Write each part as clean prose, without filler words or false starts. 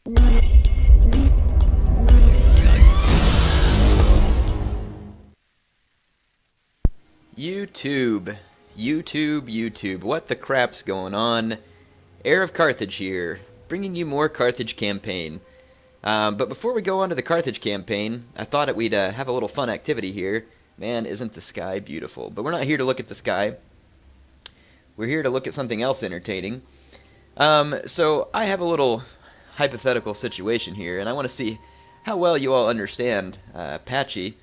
YouTube, what the crap's going on? HeirofCarthage here, bringing you more Carthage campaign. But before we go on to the Carthage campaign, I thought we'd have a little fun activity here. Man, isn't the sky beautiful? But we're not here to look at the sky. We're here to look at something else entertaining. So I have a little hypothetical situation here, and I want to see how well you all understand Pachy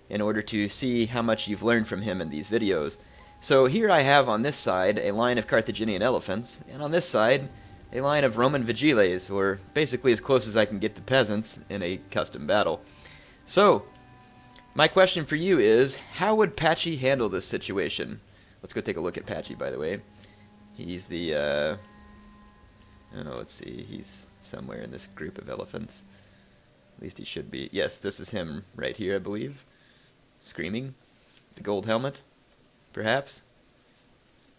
in order to see how much you've learned from him in these videos. So here I have on this side a line of Carthaginian elephants, and on this side a line of Roman vigiles, or basically as close as I can get to peasants in a custom battle. So, my question for you is, how would Pachy handle this situation? Let's go take a look at Pachy, by the way. He's the, I don't know, let's see, he's somewhere in this group of elephants. At least he should be. Yes, this is him right here, I believe. Screaming. The gold helmet, perhaps?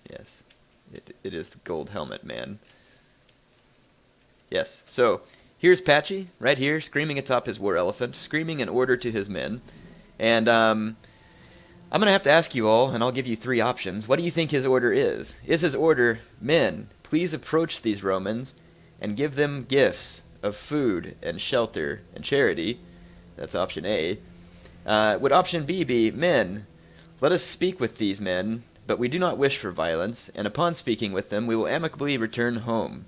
Yes, it is the gold helmet, man. Yes, so here's Pachy, right here, screaming atop his war elephant, screaming an order to his men. And I'm going to have to ask you all, and I'll give you three options. What do you think his order is? Is his order, men, please approach these Romans and give them gifts of food and shelter and charity? That's option A. Would option B be, men, let us speak with these men, but we do not wish for violence, and upon speaking with them we will amicably return home?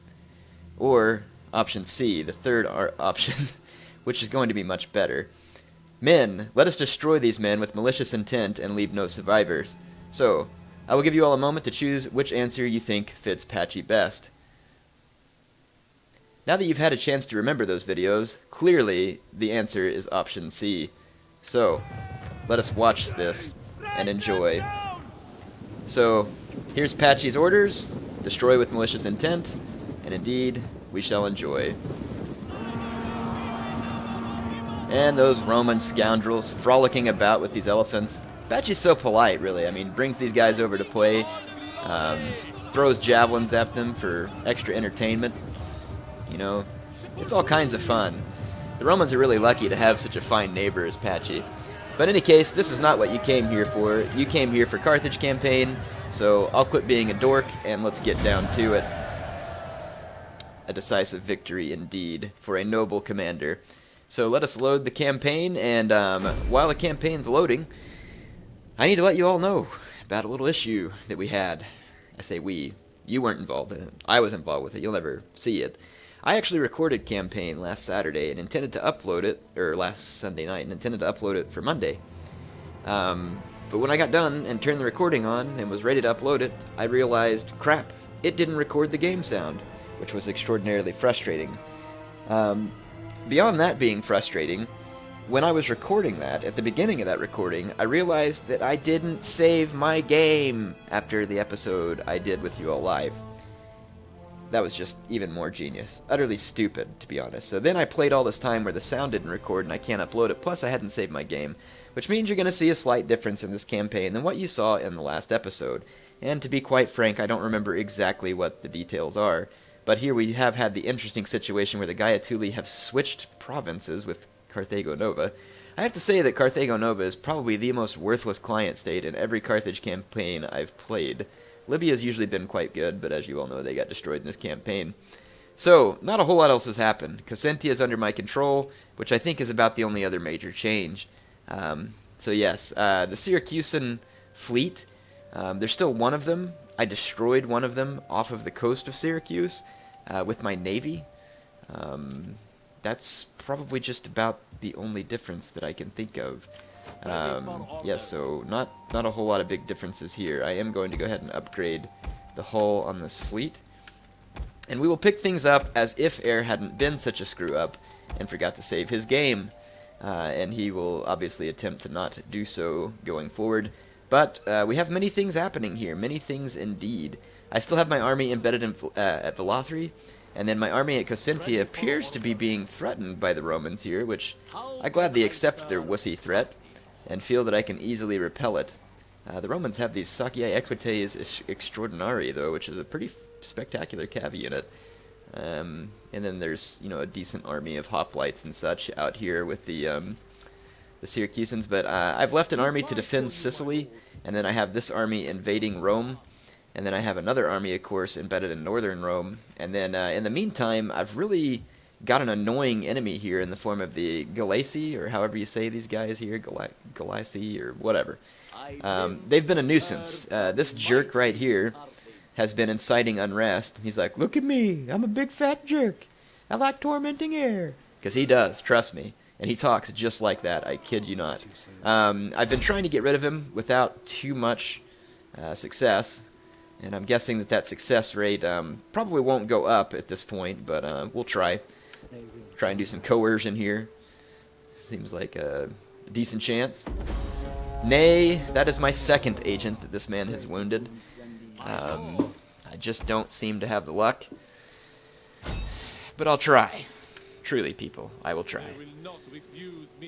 Or option C, the third option, which is going to be much better. Men, let us destroy these men with malicious intent and leave no survivors. So, I will give you all a moment to choose which answer you think fits Pachy best. Now that you've had a chance to remember those videos, clearly the answer is option C. So, let us watch this and enjoy. So, here's Pachy's orders: destroy with malicious intent, and indeed, we shall enjoy. And those Roman scoundrels frolicking about with these elephants. Pachy's so polite, really. I mean, brings these guys over to play, throws javelins at them for extra entertainment. You know, it's all kinds of fun. The Romans are really lucky to have such a fine neighbor as Pachy. But in any case, this is not what you came here for. You came here for Carthage campaign, so I'll quit being a dork and let's get down to it. A decisive victory indeed for a noble commander. So let us load the campaign, and while the campaign's loading, I need to let you all know about a little issue that we had. I say we. You weren't involved in it. I was involved with it. You'll never see it. I actually recorded campaign last Saturday and intended to upload it, or last Sunday night, and intended to upload it for Monday. But when I got done and turned the recording on and was ready to upload it, I realized, crap, it didn't record the game sound, which was extraordinarily frustrating. Beyond that being frustrating, when I was recording that, at the beginning of that recording, I realized that I didn't save my game after the episode I did with you all live. That was just even more genius. Utterly stupid, to be honest. So then I played all this time where the sound didn't record and I can't upload it, plus I hadn't saved my game, which means you're going to see a slight difference in this campaign than what you saw in the last episode. And to be quite frank, I don't remember exactly what the details are. But here we have had the interesting situation where the Gaiatuli have switched provinces with Carthago Nova. I have to say that Carthago Nova is probably the most worthless client state in every Carthage campaign I've played. Libya's usually been quite good, but as you all know, they got destroyed in this campaign. So, not a whole lot else has happened. Cosentia is under my control, which I think is about the only other major change. So yes, the Syracusan fleet, there's still one of them. I destroyed one of them off of the coast of Syracuse with my navy. That's probably just about the only difference that I can think of. Yes, so not a whole lot of big differences here. I am going to go ahead and upgrade the hull on this fleet. And we will pick things up as if Air hadn't been such a screw-up and forgot to save his game. And he will obviously attempt to not do so going forward. But we have many things happening here, many things indeed. I still have my army embedded in, at Velothri, and then my army at Cosentia appears to be being threatened by the Romans here, which I gladly accept their wussy threat, and feel that I can easily repel it. The Romans have these Saciae Equites Extraordinari, though, which is a pretty spectacular cav unit. And then there's, you know, a decent army of hoplites and such out here with the Syracusans. But I've left an army to defend Sicily, and then I have this army invading Rome, and then I have another army, of course, embedded in northern Rome. And then in the meantime, I've really got an annoying enemy here in the form of the Galaici, or however you say these guys here, Galaici, or whatever. They've been a nuisance. This jerk right here has been inciting unrest. He's like, look at me, I'm a big fat jerk. I like tormenting air. Because he does, trust me. And he talks just like that, I kid you not. I've been trying to get rid of him without too much success. And I'm guessing that success rate probably won't go up at this point, but we'll try. Try and do some coercion here. Seems like a decent chance. Nay, that is my second agent that this man has wounded. I just don't seem to have the luck. But I'll try. Truly, people, I will try.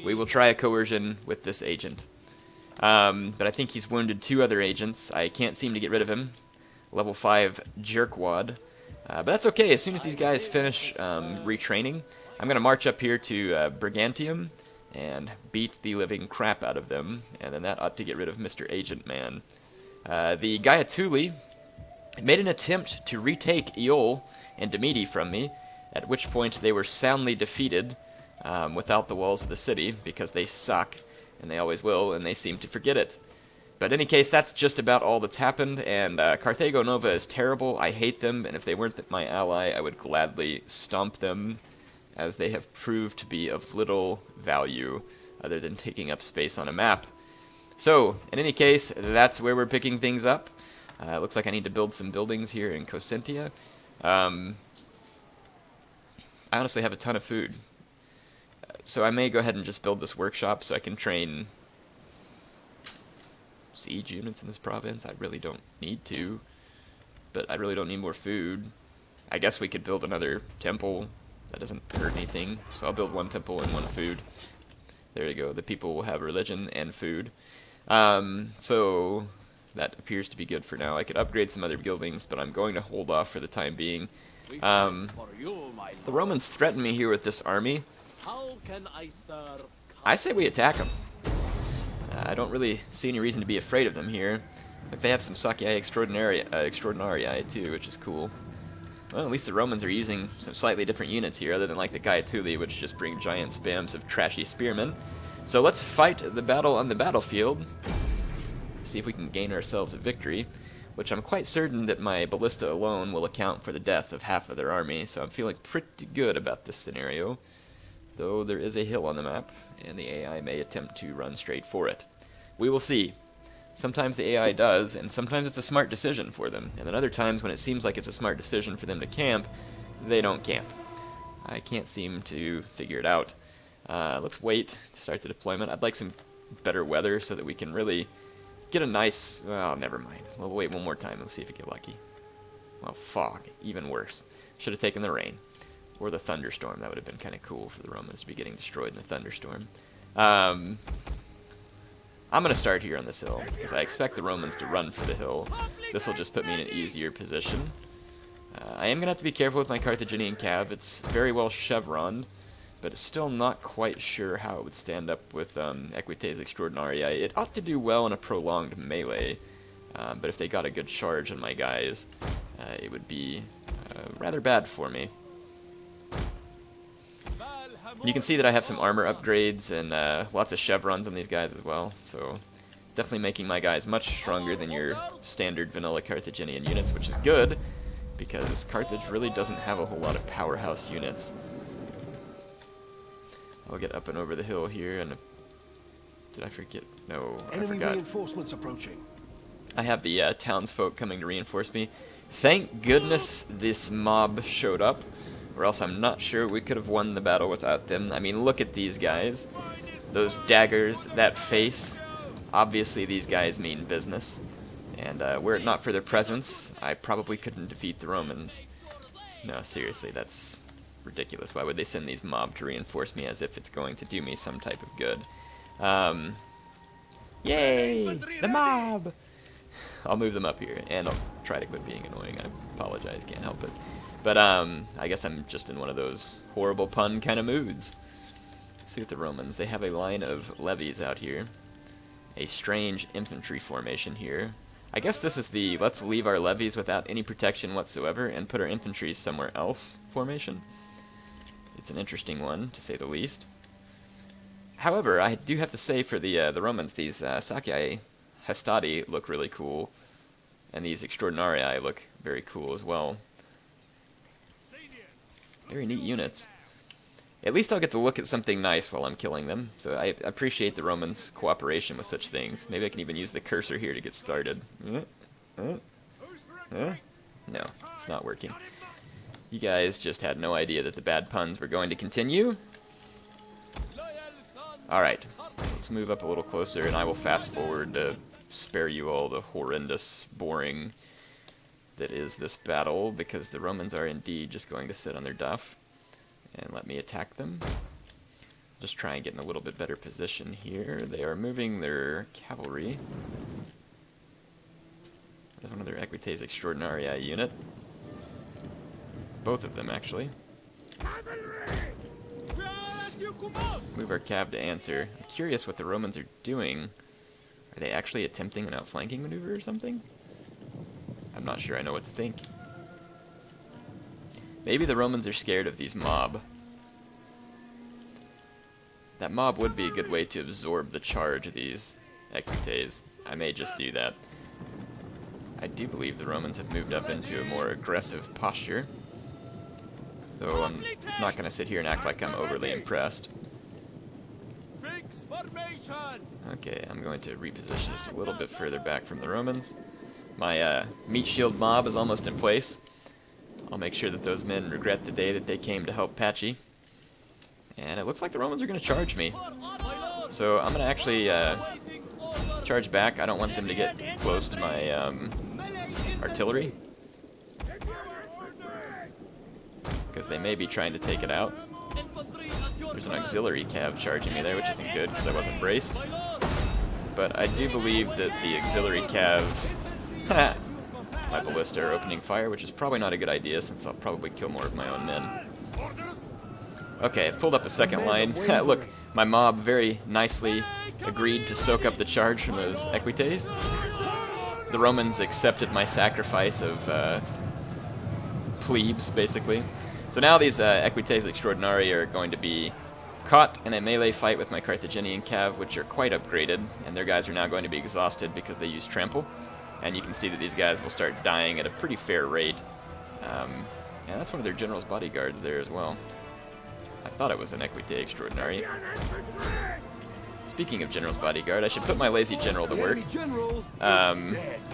We will try a coercion with this agent. But I think he's wounded 2 other agents. I can't seem to get rid of him. Level 5 jerkwad. But that's okay. As soon as these guys finish retraining, I'm going to march up here to Brigantium and beat the living crap out of them. And then that ought to get rid of Mr. Agent Man. The Gaiatuli made an attempt to retake Iole and Demeti from me, at which point they were soundly defeated without the walls of the city, because they suck, and they always will, and they seem to forget it. But in any case, that's just about all that's happened, and Carthago Nova is terrible. I hate them, and if they weren't my ally, I would gladly stomp them, as they have proved to be of little value, other than taking up space on a map. So, in any case, that's where we're picking things up. It looks like I need to build some buildings here in Cosentia. I honestly have a ton of food. So I may go ahead and just build this workshop so I can train siege units in this province. I really don't need to, but I really don't need more food. I guess we could build another temple. That doesn't hurt anything. So I'll build 1 temple and 1 food. There you go. The people will have religion and food. So that appears to be good for now. I could upgrade some other buildings, but I'm going to hold off for the time being. The Romans threaten me here with this army. I say we attack them. I don't really see any reason to be afraid of them here. Like, they have some Sakiae Extraordinarii too, which is cool. Well, at least the Romans are using some slightly different units here, other than like the Gaiatuli, which just bring giant spams of trashy spearmen. So let's fight the battle on the battlefield. See if we can gain ourselves a victory, which I'm quite certain that my ballista alone will account for the death of half of their army, so I'm feeling pretty good about this scenario. Though there is a hill on the map, and the AI may attempt to run straight for it. We will see. Sometimes the AI does, and sometimes it's a smart decision for them, and then other times when it seems like it's a smart decision for them to camp, they don't camp. I can't seem to figure it out. Let's wait to start the deployment. I'd like some better weather so that we can really get a nice... well, never mind. We'll wait one more time. We'll see if we get lucky. Well, fog. Even worse. Should have taken the rain. Or the thunderstorm. That would have been kind of cool for the Romans to be getting destroyed in the thunderstorm. I'm going to start here on this hill, because I expect the Romans to run for the hill. This will just put me in an easier position. I am going to have to be careful with my Carthaginian cav. It's very well chevroned, but it's still not quite sure how it would stand up with Equites Extraordinarii. It ought to do well in a prolonged melee, but if they got a good charge on my guys, it would be rather bad for me. You can see that I have some armor upgrades and lots of chevrons on these guys as well, so definitely making my guys much stronger than your standard vanilla Carthaginian units, which is good, because Carthage really doesn't have a whole lot of powerhouse units. I'll get up and over the hill here, and did I forget? No, I forgot. Reinforcements approaching. I have the townsfolk coming to reinforce me. Thank goodness this mob showed up, or else I'm not sure we could have won the battle without them. I mean, look at these guys. Those daggers, that face. Obviously these guys mean business. And were it not for their presence, I probably couldn't defeat the Romans. No, seriously, that's ridiculous. Why would they send these mob to reinforce me as if it's going to do me some type of good? Yay! The mob! I'll move them up here, and I'll try to quit being annoying. I apologize, can't help it. But I guess I'm just in one of those horrible pun kind of moods. Let's see what the Romans, they have a line of levies out here. A strange infantry formation here. I guess this is the let's leave our levies without any protection whatsoever and put our infantry somewhere else formation. It's an interesting one, to say the least. However, I do have to say for the Romans, these Sakiae Hastati look really cool, and these Extraordinarii look very cool as well. Very neat units. At least I'll get to look at something nice while I'm killing them, so I appreciate the Romans' cooperation with such things. Maybe I can even use the cursor here to get started. No, it's not working. You guys just had no idea that the bad puns were going to continue. Alright, let's move up a little closer, and I will fast forward to spare you all the horrendous, boring that is this battle, because the Romans are indeed just going to sit on their duff and let me attack them. Just try and get in a little bit better position here. They are moving their cavalry. There's one of their Equites Extraordinarii unit. Both of them, actually. Let's move our cav to answer. I'm curious what the Romans are doing. Are they actually attempting an outflanking maneuver or something? I'm not sure I know what to think. Maybe the Romans are scared of these mob. That mob would be a good way to absorb the charge of these Equites. I may just do that. I do believe the Romans have moved up into a more aggressive posture. Though I'm not going to sit here and act like I'm overly impressed. Okay, I'm going to reposition just a little bit further back from the Romans. My meat shield mob is almost in place. I'll make sure that those men regret the day that they came to help Pachy. And it looks like the Romans are going to charge me. So I'm going to actually charge back. I don't want them to get close to my artillery, because they may be trying to take it out. There's an auxiliary cav charging me there, which isn't good because I wasn't braced. But I do believe that the auxiliary cav... my ballista are opening fire, which is probably not a good idea since I'll probably kill more of my own men. Okay, I've pulled up a second line. Look, my mob very nicely agreed to soak up the charge from those Equites. The Romans accepted my sacrifice of plebes, basically. So now these Equites Extraordinarii are going to be caught in a melee fight with my Carthaginian cav, which are quite upgraded, and their guys are now going to be exhausted because they use trample. And you can see that these guys will start dying at a pretty fair rate. Yeah, that's one of their general's bodyguards there as well. I thought it was an Equite Extraordinary. Speaking of general's bodyguard, I should put my lazy general to work.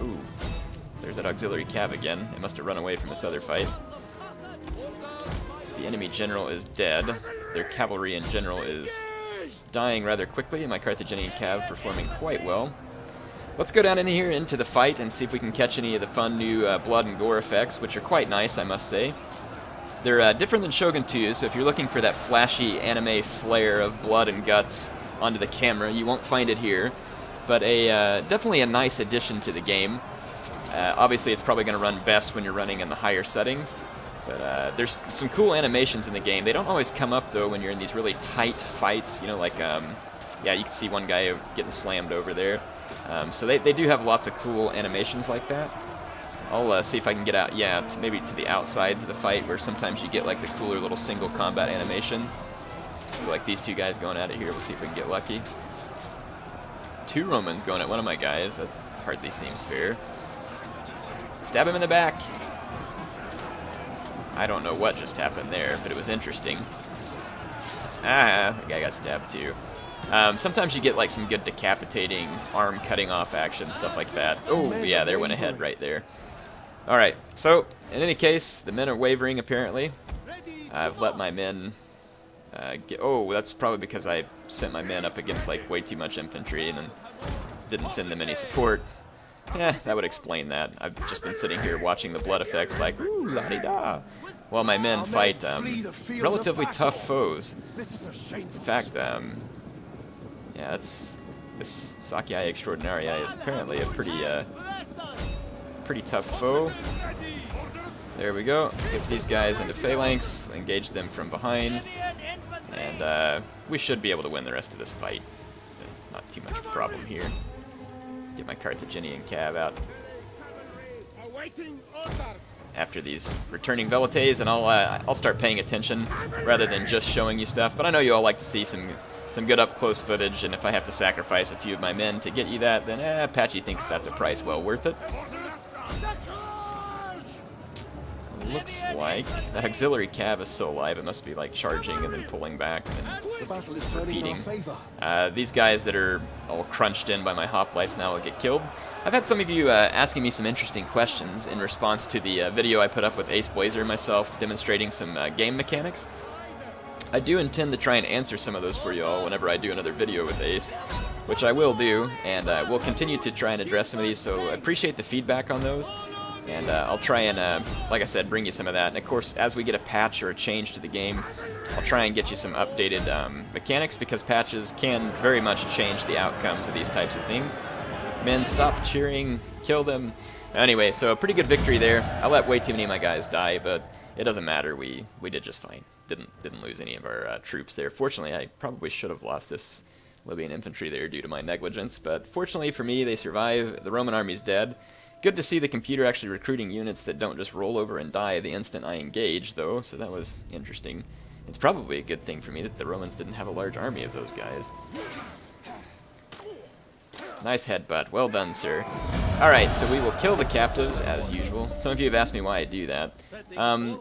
Ooh, there's that auxiliary cav again. It must have run away from this other fight. The enemy general is dead. Their cavalry in general is dying rather quickly, and my Carthaginian cav performing quite well. Let's go down in here into the fight and see if we can catch any of the fun new blood and gore effects, which are quite nice, I must say. They're different than Shogun 2, so if you're looking for that flashy anime flare of blood and guts onto the camera, you won't find it here. But definitely a nice addition to the game. Obviously, it's probably going to run best when you're running in the higher settings. But there's some cool animations in the game. They don't always come up, though, when you're in these really tight fights. You know, like, yeah, you can see one guy getting slammed over there. So they do have lots of cool animations like that. I'll see if I can get out, yeah, maybe to the outsides of the fight, where sometimes you get like the cooler little single combat animations. So like these two guys going at it here, we'll see if we can get lucky. Two Romans going at one of my guys, that hardly seems fair. Stab him in the back. I don't know what just happened there, but it was interesting. Ah, the guy got stabbed too. Sometimes you get like some good decapitating, arm cutting off action, stuff like that. Oh, yeah, there went ahead right there. Alright, so, in any case, the men are wavering, apparently. I've let my men get... Oh, that's probably because I sent my men up against, like, way too much infantry and then didn't send them any support. Yeah, that would explain that. I've just been sitting here watching the blood effects like, ooh, la-di-da, while my men fight relatively tough foes. In fact, yeah, this Sakiae Extraordinarii is apparently a pretty tough foe. There we go. Get these guys into phalanx, engage them from behind, and we should be able to win the rest of this fight. Not too much of a problem here. Get my Carthaginian cav out after these returning velites, and I'll start paying attention rather than just showing you stuff. But I know you all like to see some good up-close footage, and if I have to sacrifice a few of my men to get you that, then Pachy thinks that's a price well worth it. Looks like the auxiliary cav is still alive. It must be like charging and then pulling back and then repeating. These guys that are all crunched in by my hoplites now will get killed. I've had some of you asking me some interesting questions in response to the video I put up with Ace Blazer and myself demonstrating some game mechanics. I do intend to try and answer some of those for you all whenever I do another video with Ace, which I will do, and we'll continue to try and address some of these, so I appreciate the feedback on those. And I'll try and, like I said, bring you some of that. And of course, as we get a patch or a change to the game, I'll try and get you some updated mechanics, because patches can very much change the outcomes of these types of things. Men, stop cheering, kill them. Anyway, so a pretty good victory there. I let way too many of my guys die, but it doesn't matter. We did just fine. Didn't lose any of our troops there. Fortunately, I probably should have lost this Libyan infantry there due to my negligence, but fortunately for me, they survive. The Roman army's dead. Good to see the computer actually recruiting units that don't just roll over and die the instant I engage, though, so that was interesting. It's probably a good thing for me that the Romans didn't have a large army of those guys. Nice headbutt. Well done, sir. Alright, so we will kill the captives, as usual. Some of you have asked me why I do that.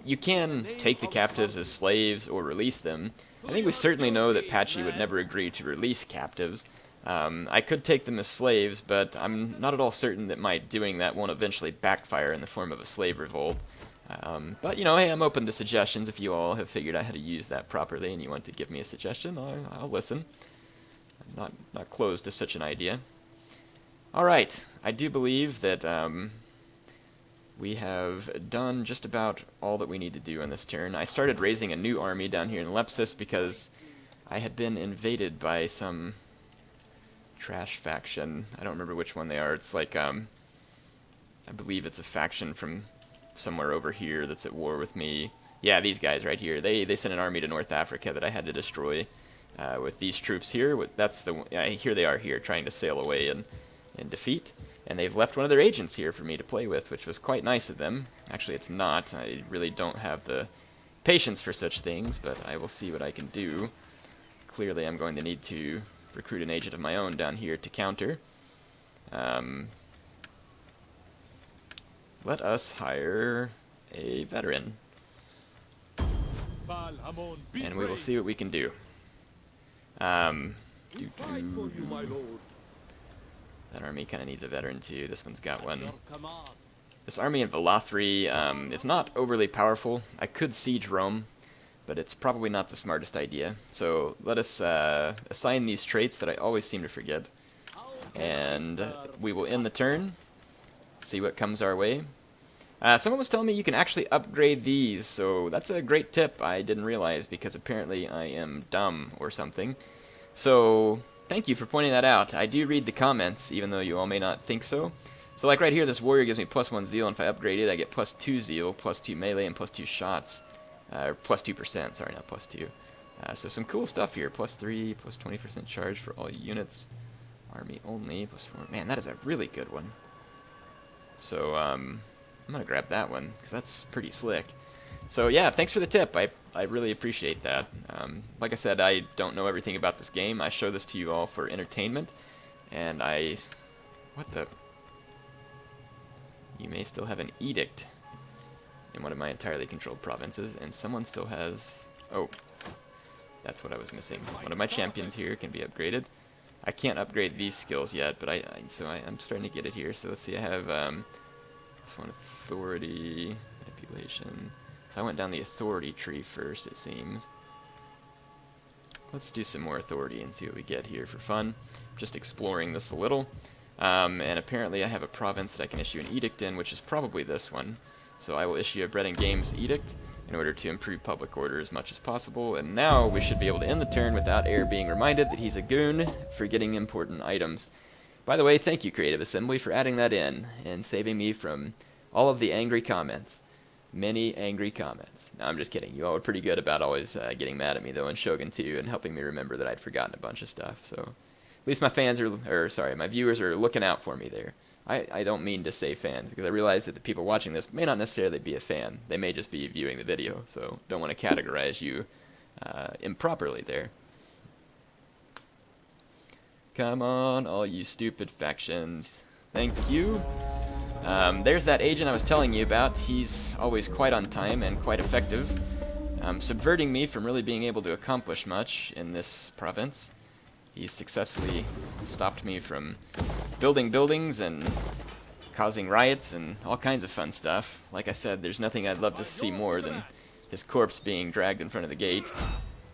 You can take the captives as slaves or release them. I think we certainly know that Pachy would never agree to release captives. I could take them as slaves, but I'm not at all certain that my doing that won't eventually backfire in the form of a slave revolt. But, you know, hey, I'm open to suggestions. If you all have figured out how to use that properly and you want to give me a suggestion, I'll listen. I'm not closed to such an idea. Alright, I do believe that we have done just about all that we need to do in this turn. I started raising a new army down here in Lepsis because I had been invaded by some trash faction. I don't remember which one they are. It's like, I believe it's a faction from somewhere over here that's at war with me. Yeah, these guys right here. They sent an army to North Africa that I had to destroy with these troops here. Here they are here, trying to sail away and defeat. And they've left one of their agents here for me to play with, which was quite nice of them. Actually, it's not. I really don't have the patience for such things, but I will see what I can do. Clearly, I'm going to need to recruit an agent of my own down here to counter. Let us hire a veteran. And we will see what we can do. That army kind of needs a veteran too. This one's got one. This army in Velathri is not overly powerful. I could siege Rome, but it's probably not the smartest idea. So let us assign these traits that I always seem to forget. And we will end the turn, see what comes our way. Someone was telling me you can actually upgrade these, so that's a great tip I didn't realize, because apparently I am dumb or something. So thank you for pointing that out. I do read the comments, even though you all may not think so. So like right here, this warrior gives me +1 zeal, and if I upgrade it, I get +2 zeal, +2 melee, and +2 shots. Or +2%, sorry, not +2. So some cool stuff here. +3, +20% charge for all units. Army only, +4. Man, that is a really good one. So, I'm going to grab that one, because that's pretty slick. So yeah, thanks for the tip. I really appreciate that. Like I said, I don't know everything about this game. I show this to you all for entertainment. And what the? You may still have an edict in one of my entirely controlled provinces, and someone still has... Oh, that's what I was missing. One of my champions here can be upgraded. I can't upgrade these skills yet, but I'm starting to get it here. So let's see, I have this one, authority, manipulation. So I went down the authority tree first, it seems. Let's do some more authority and see what we get here for fun. Just exploring this a little. And apparently I have a province that I can issue an edict in, which is probably this one. So I will issue a Bread and Games edict in order to improve public order as much as possible. And now we should be able to end the turn without Heir being reminded that he's a goon for getting important items. By the way, thank you, Creative Assembly, for adding that in and saving me from all of the angry comments. Many angry comments. No, I'm just kidding. You all were pretty good about always getting mad at me, though, in Shogun 2 and helping me remember that I'd forgotten a bunch of stuff. So at least my fans my viewers are looking out for me there. I don't mean to say fans, because I realize that the people watching this may not necessarily be a fan. They may just be viewing the video, so don't want to categorize you improperly there. Come on, all you stupid factions. Thank you. There's that agent I was telling you about. He's always quite on time and quite effective, subverting me from really being able to accomplish much in this province. He's successfully stopped me from building buildings and causing riots and all kinds of fun stuff. Like I said, there's nothing I'd love to see more than his corpse being dragged in front of the gate.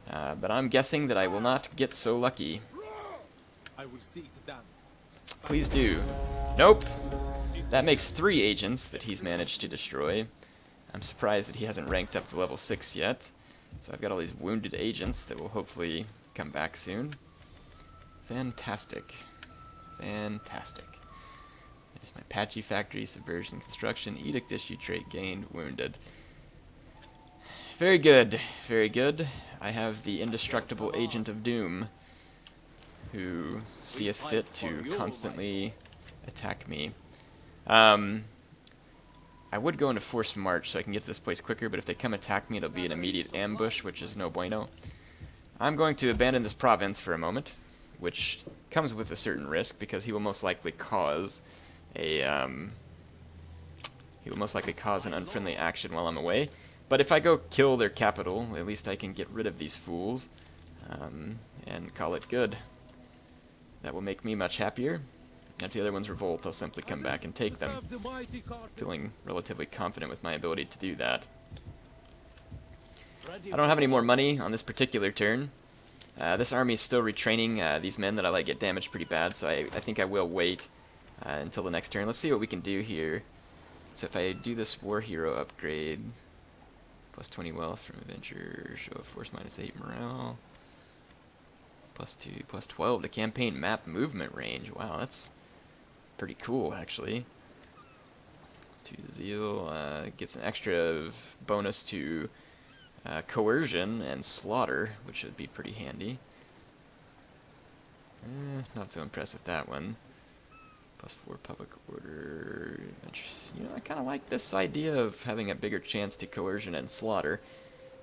But I'm guessing that I will not get so lucky. Please do. Nope. That makes 3 agents that he's managed to destroy. I'm surprised that he hasn't ranked up to level 6 yet. So I've got all these wounded agents that will hopefully come back soon. Fantastic. Fantastic. There's my Pachy factory, subversion, construction, edict issue, trait gained, wounded. Very good. Very good. I have the indestructible agent of doom, who seeth fit to constantly attack me. I would go into forced march so I can get to this place quicker, but if they come attack me, it'll be an immediate ambush, which is no bueno. I'm going to abandon this province for a moment, which comes with a certain risk, because he will most likely cause an unfriendly action while I'm away. But if I go kill their capital, at least I can get rid of these fools, and call it good. That will make me much happier. And if the other ones revolt, I'll simply come back and take them, feeling relatively confident with my ability to do that. I don't have any more money on this particular turn. This army is still retraining. These men that I like get damaged pretty bad, so I think I will wait until the next turn. Let's see what we can do here. So if I do this war hero upgrade, plus 20 wealth from adventure, show of force minus 8 morale, plus 2, plus 12 to campaign map movement range. Wow, that's pretty cool, actually. 2 zeal, gets an extra bonus to coercion and slaughter, which would be pretty handy. Not so impressed with that one. Plus 4 public order. You know, I kind of like this idea of having a bigger chance to coercion and slaughter.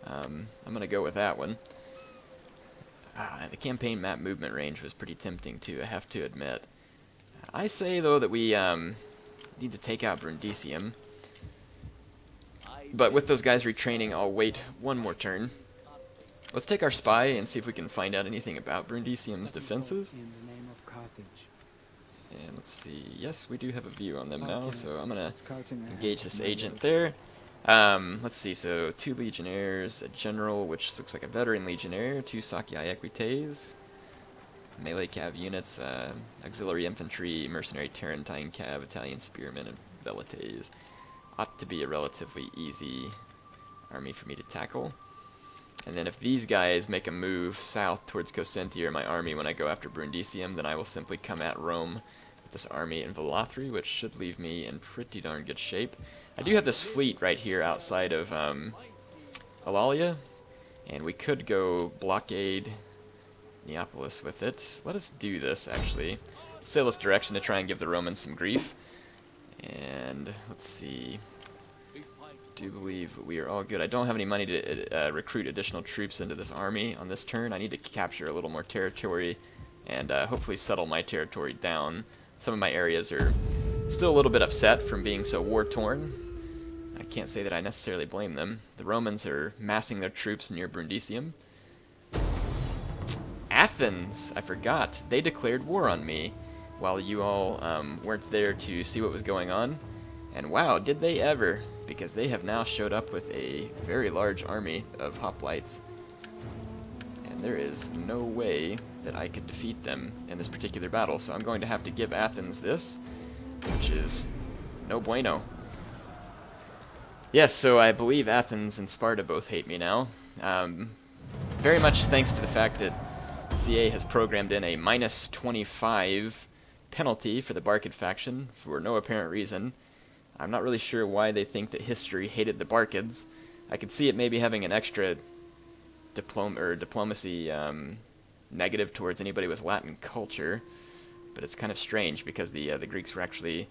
I'm going to go with that one. The campaign map movement range was pretty tempting too, I have to admit. I say, though, that we need to take out Brundisium. But with those guys retraining, I'll wait one more turn. Let's take our spy and see if we can find out anything about Brundisium's defenses. In the name of Carthage. And let's see. Yes, we do have a view on them now, so I'm going to engage this agent there. Let's see, so 2 legionnaires, a general, which looks like a veteran legionnaire, 2 Sakyai equites, melee cav units, auxiliary infantry, mercenary Tarentine cav, Italian spearmen, and velites. Ought to be a relatively easy army for me to tackle. And then if these guys make a move south towards Cosentia or my army when I go after Brundisium, then I will simply come at Rome with this army in Velathri, which should leave me in pretty darn good shape. I do have this fleet right here outside of Eulalia, and we could go blockade Neapolis with it. Let us do this, actually. Sail this direction to try and give the Romans some grief. And let's see. I do believe we are all good. I don't have any money to recruit additional troops into this army on this turn. I need to capture a little more territory and hopefully settle my territory down. Some of my areas are still a little bit upset from being so war-torn. I can't say that I necessarily blame them. The Romans are massing their troops near Brundisium. Athens! I forgot. They declared war on me while you all weren't there to see what was going on. And wow, did they ever! Because they have now showed up with a very large army of hoplites. And there is no way that I could defeat them in this particular battle. So I'm going to have to give Athens this, which is no bueno. Yes, so I believe Athens and Sparta both hate me now. Very much thanks to the fact that CA has programmed in a -25 penalty for the Barcid faction for no apparent reason. I'm not really sure why they think that history hated the Barkids. I could see it maybe having an extra diplomacy negative towards anybody with Latin culture, but it's kind of strange because the Greeks were actually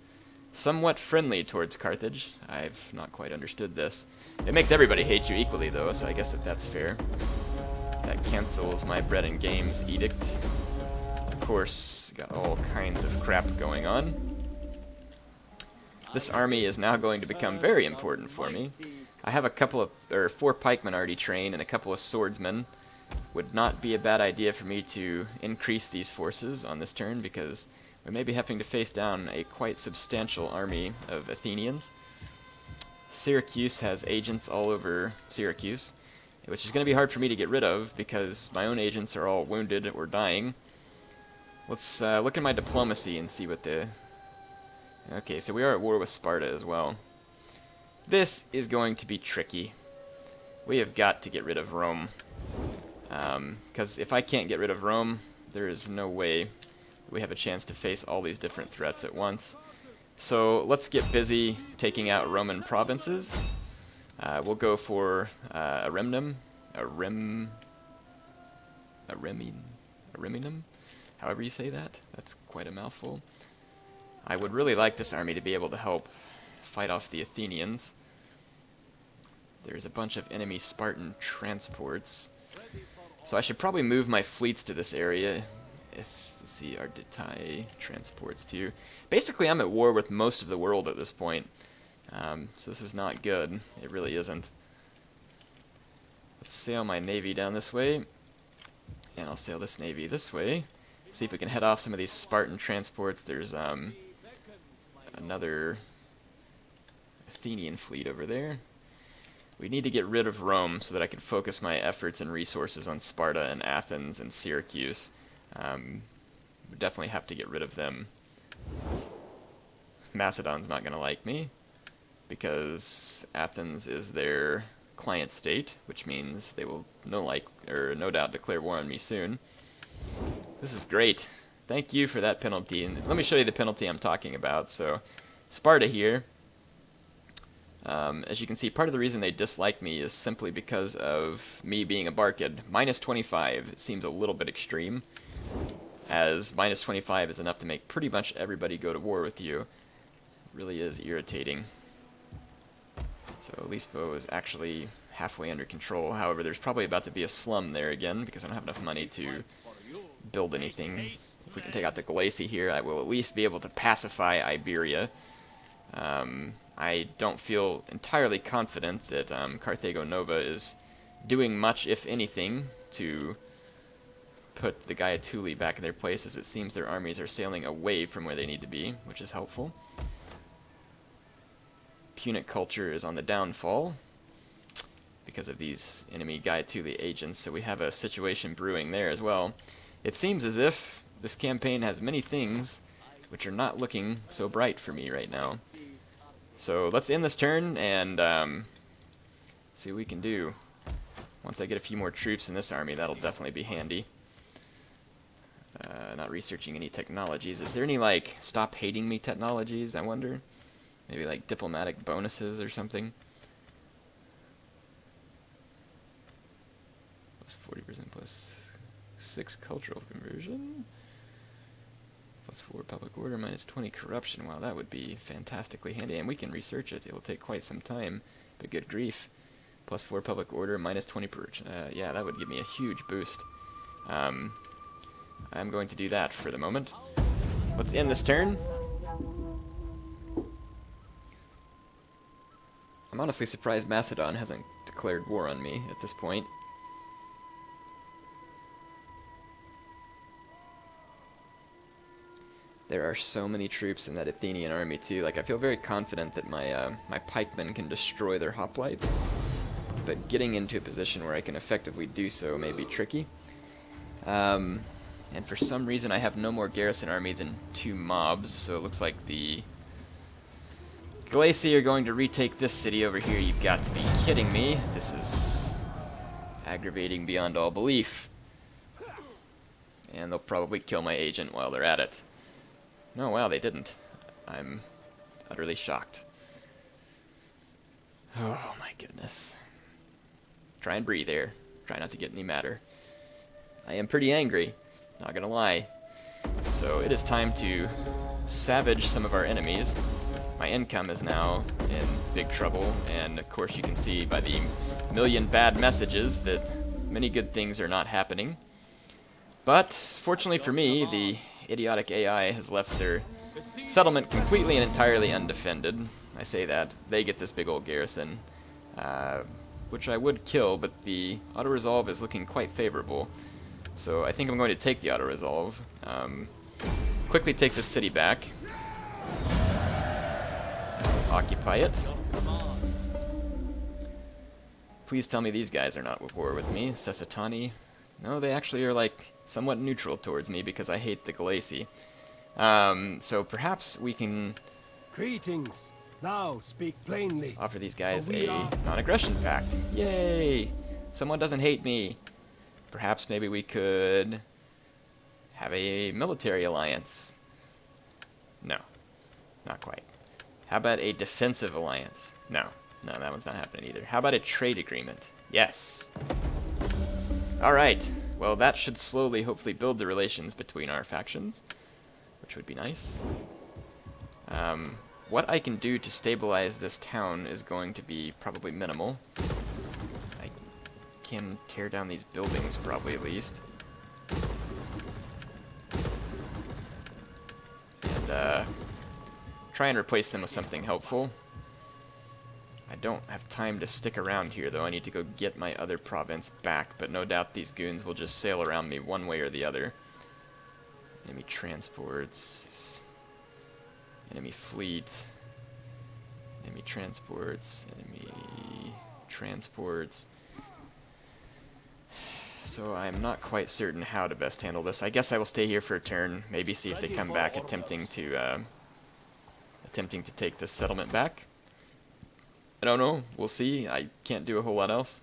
somewhat friendly towards Carthage. I've not quite understood this. It makes everybody hate you equally, though, so I guess that's fair. That cancels my bread and games edict. Of course, got all kinds of crap going on. This army is now going to become very important for me. I have a couple of, 4 pikemen already trained and a couple of swordsmen. Would not be a bad idea for me to increase these forces on this turn, because we may be having to face down a quite substantial army of Athenians. Syracuse has agents all over Syracuse, which is going to be hard for me to get rid of because my own agents are all wounded or dying. Let's look at my diplomacy and see what the... Okay, so we are at war with Sparta as well. This is going to be tricky. We have got to get rid of Rome. Because if I can't get rid of Rome, there is no way we have a chance to face all these different threats at once. So let's get busy taking out Roman provinces. We'll go for a Reminum, however you say that. That's quite a mouthful. I would really like this army to be able to help fight off the Athenians. There's a bunch of enemy Spartan transports. So I should probably move my fleets to this area. Let's see, Arditai transports too. Basically, I'm at war with most of the world at this point. So this is not good. It really isn't. Let's sail my navy down this way. And I'll sail this navy this way. See if we can head off some of these Spartan transports. There's another Athenian fleet over there. We need to get rid of Rome so that I can focus my efforts and resources on Sparta and Athens and Syracuse. We definitely have to get rid of them. Macedon's not going to like me because Athens is their client state, which means they will no doubt declare war on me soon. This is great. Thank you for that penalty. And let me show you the penalty I'm talking about. So, Sparta here. As you can see, part of the reason they dislike me is simply because of me being a Barkid. Minus 25, it seems a little bit extreme, as minus 25 is enough to make pretty much everybody go to war with you. It really is irritating. So Lispo is actually halfway under control. However, there's probably about to be a slum there again, because I don't have enough money to build anything. If we can take out the Galaci here, I will at least be able to pacify Iberia. I don't feel entirely confident that Carthago Nova is doing much, if anything, to put the Gaiatuli back in their place, as it seems their armies are sailing away from where they need to be, which is helpful. Punic culture is on the downfall because of these enemy Gaiatuli agents, so we have a situation brewing there as well. It seems as if this campaign has many things which are not looking so bright for me right now. So let's end this turn and see what we can do. Once I get a few more troops in this army, that'll definitely be handy. Not researching any technologies. Is there any, like, stop hating me technologies, I wonder? Maybe, like, diplomatic bonuses or something? Plus 40% plus 6 cultural conversion. Plus 4 public order, minus 20 corruption. Wow, that would be fantastically handy. And we can research it. It will take quite some time, but good grief. Plus 4 public order, minus 20 per... yeah, that would give me a huge boost. I'm going to do that for the moment. Let's end this turn. I'm honestly surprised Macedon hasn't declared war on me at this point. There are so many troops in that Athenian army too. Like, I feel very confident that my pikemen can destroy their hoplites, but getting into a position where I can effectively do so may be tricky. And for some reason I have no more garrison army than 2 mobs, so it looks like the Galaci are going to retake this city over here. You've got to be kidding me. This is aggravating beyond all belief. And they'll probably kill my agent while they're at it. No, wow, they didn't. I'm utterly shocked. Oh my goodness. Try and breathe there. Try not to get any madder. I am pretty angry, not gonna lie. So it is time to savage some of our enemies. My income is now in big trouble, and of course you can see by the million bad messages that many good things are not happening. But fortunately for me, the idiotic AI has left their settlement completely and entirely undefended. I say that. They get this big old garrison, which I would kill, but the auto-resolve is looking quite favorable. So I think I'm going to take the auto-resolve. Quickly take this city back. Occupy it. Please tell me these guys are not at war with me. Sesatani. No, they actually are like somewhat neutral towards me because I hate the Galaci. So perhaps we can Greetings. Now speak plainly. offer these guys a non-aggression pact. Yay! Someone doesn't hate me. Perhaps maybe we could have a military alliance. No, not quite. How about a defensive alliance? No, that one's not happening either. How about a trade agreement? Yes. Alright, well that should slowly, hopefully, build the relations between our factions, which would be nice. What I can do to stabilize this town is going to be probably minimal. I can tear down these buildings, probably, at least. And try and replace them with something helpful. I don't have time to stick around here, though. I need to go get my other province back, but no doubt these goons will just sail around me one way or the other. Enemy transports, enemy fleet, enemy transports, enemy transports. So I'm not quite certain how to best handle this. I guess I will stay here for a turn, maybe see if they come back attempting to take this settlement back. I don't know. We'll see. I can't do a whole lot else.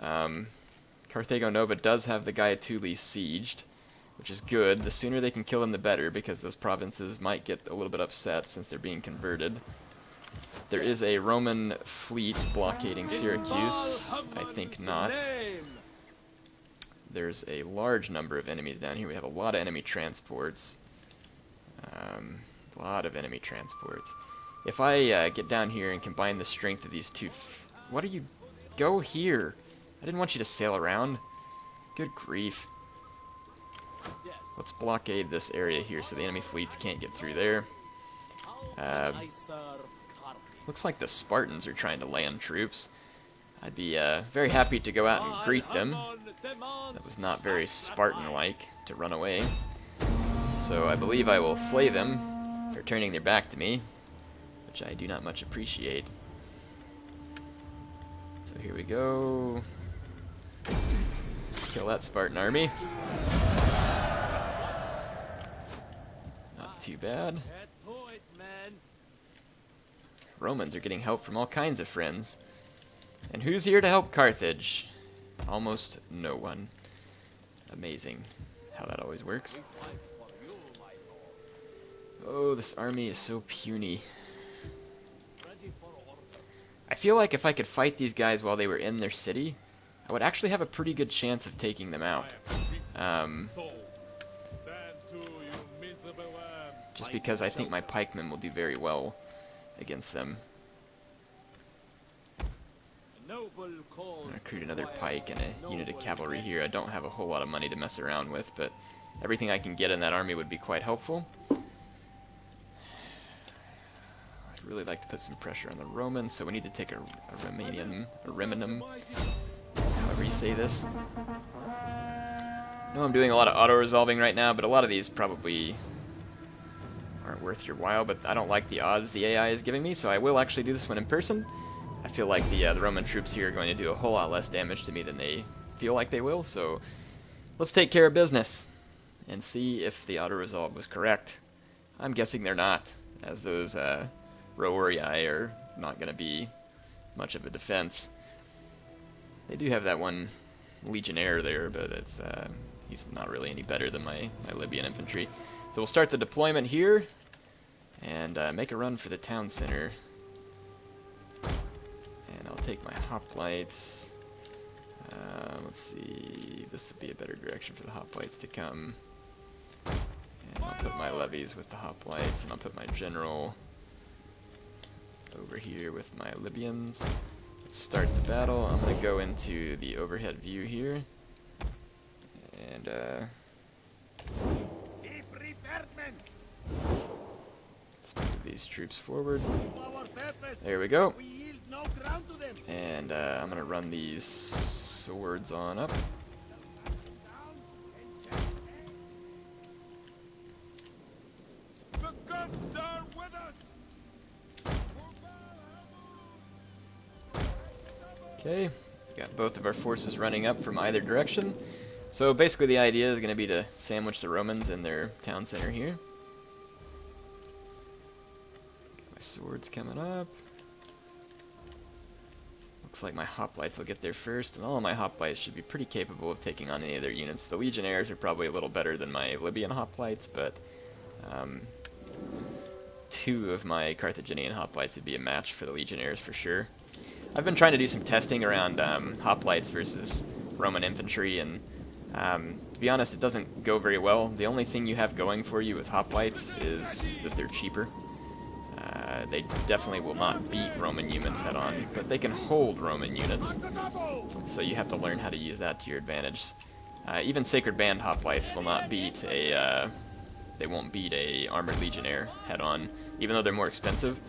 Carthago Nova does have the Gaiatuli sieged, which is good. The sooner they can kill him, the better, because those provinces might get a little bit upset since they're being converted. There is a Roman fleet blockading Syracuse. I think not. There's a large number of enemies down here. We have a lot of enemy transports. A lot of enemy transports. If I get down here and combine the strength of these two... What are you... Go here! I didn't want you to sail around. Good grief. Let's blockade this area here so the enemy fleets can't get through there. Looks like the Spartans are trying to land troops. I'd be very happy to go out and greet them. That was not very Spartan-like to run away. So I believe I will slay them for turning their back to me, which I do not much appreciate. So here we go. Kill that Spartan army. Not too bad. Romans are getting help from all kinds of friends. And who's here to help Carthage? Almost no one. Amazing how that always works. Oh, this army is so puny. I feel like if I could fight these guys while they were in their city, I would actually have a pretty good chance of taking them out. Just because I think my pikemen will do very well against them. I'm gonna recruit another pike and a unit of cavalry here. I don't have a whole lot of money to mess around with, but everything I can get in that army would be quite helpful. I'd really like to put some pressure on the Romans, so we need to take a Reminum, however you say this. I know I'm doing a lot of auto-resolving right now, but a lot of these probably aren't worth your while, but I don't like the odds the AI is giving me, so I will actually do this one in person. I feel like the Roman troops here are going to do a whole lot less damage to me than they feel like they will, so let's take care of business and see if the auto-resolve was correct. I'm guessing they're not, as those Rowerii are not going to be much of a defense. They do have that one legionnaire there, but it's he's not really any better than my Libyan infantry. So we'll start the deployment here and make a run for the town center. And And I'll take my hoplites. Let's see, this would be a better direction for the hoplites to come. And I'll put my levies with the hoplites, and I'll put my general over here with my Libyans. Let's start the battle. I'm going to go into the overhead view here. And, let's move these troops forward. There we go. And I'm going to run these swords on up. The gods are with us. Okay, got both of our forces running up from either direction. So basically the idea is going to be to sandwich the Romans in their town center here. Got my swords coming up. Looks like my hoplites will get there first, and all of my hoplites should be pretty capable of taking on any of their units. The legionnaires are probably a little better than my Libyan hoplites, but 2 of my Carthaginian hoplites would be a match for the legionnaires for sure. I've been trying to do some testing around hoplites versus Roman infantry, and to be honest, it doesn't go very well. The only thing you have going for you with hoplites is that they're cheaper. They definitely will not beat Roman units head on, but they can hold Roman units, so you have to learn how to use that to your advantage. Even Sacred Band hoplites will not beat they won't beat a armored legionnaire head on, even though they're more expensive.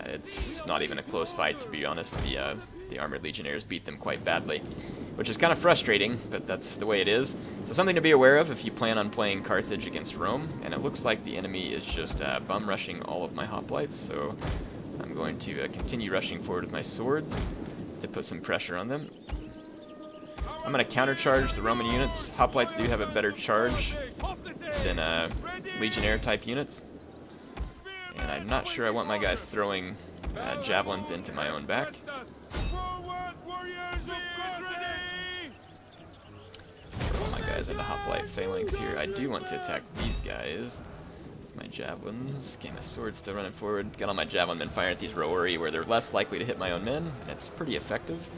It's not even a close fight, to be honest. The armored legionnaires beat them quite badly, which is kind of frustrating, but that's the way it is. So something to be aware of if you plan on playing Carthage against Rome, and it looks like the enemy is just bum rushing all of my hoplites, so I'm going to continue rushing forward with my swords to put some pressure on them. I'm going to countercharge the Roman units. Hoplites do have a better charge than legionnaire type units, and I'm not sure I want my guys throwing javelins into my own back. Throw my guys into hoplite phalanx here. I do want to attack these guys with my javelins. Okay, my sword's still running forward. Got all my javelin men firing at these rowari where they're less likely to hit my own men. It's pretty effective.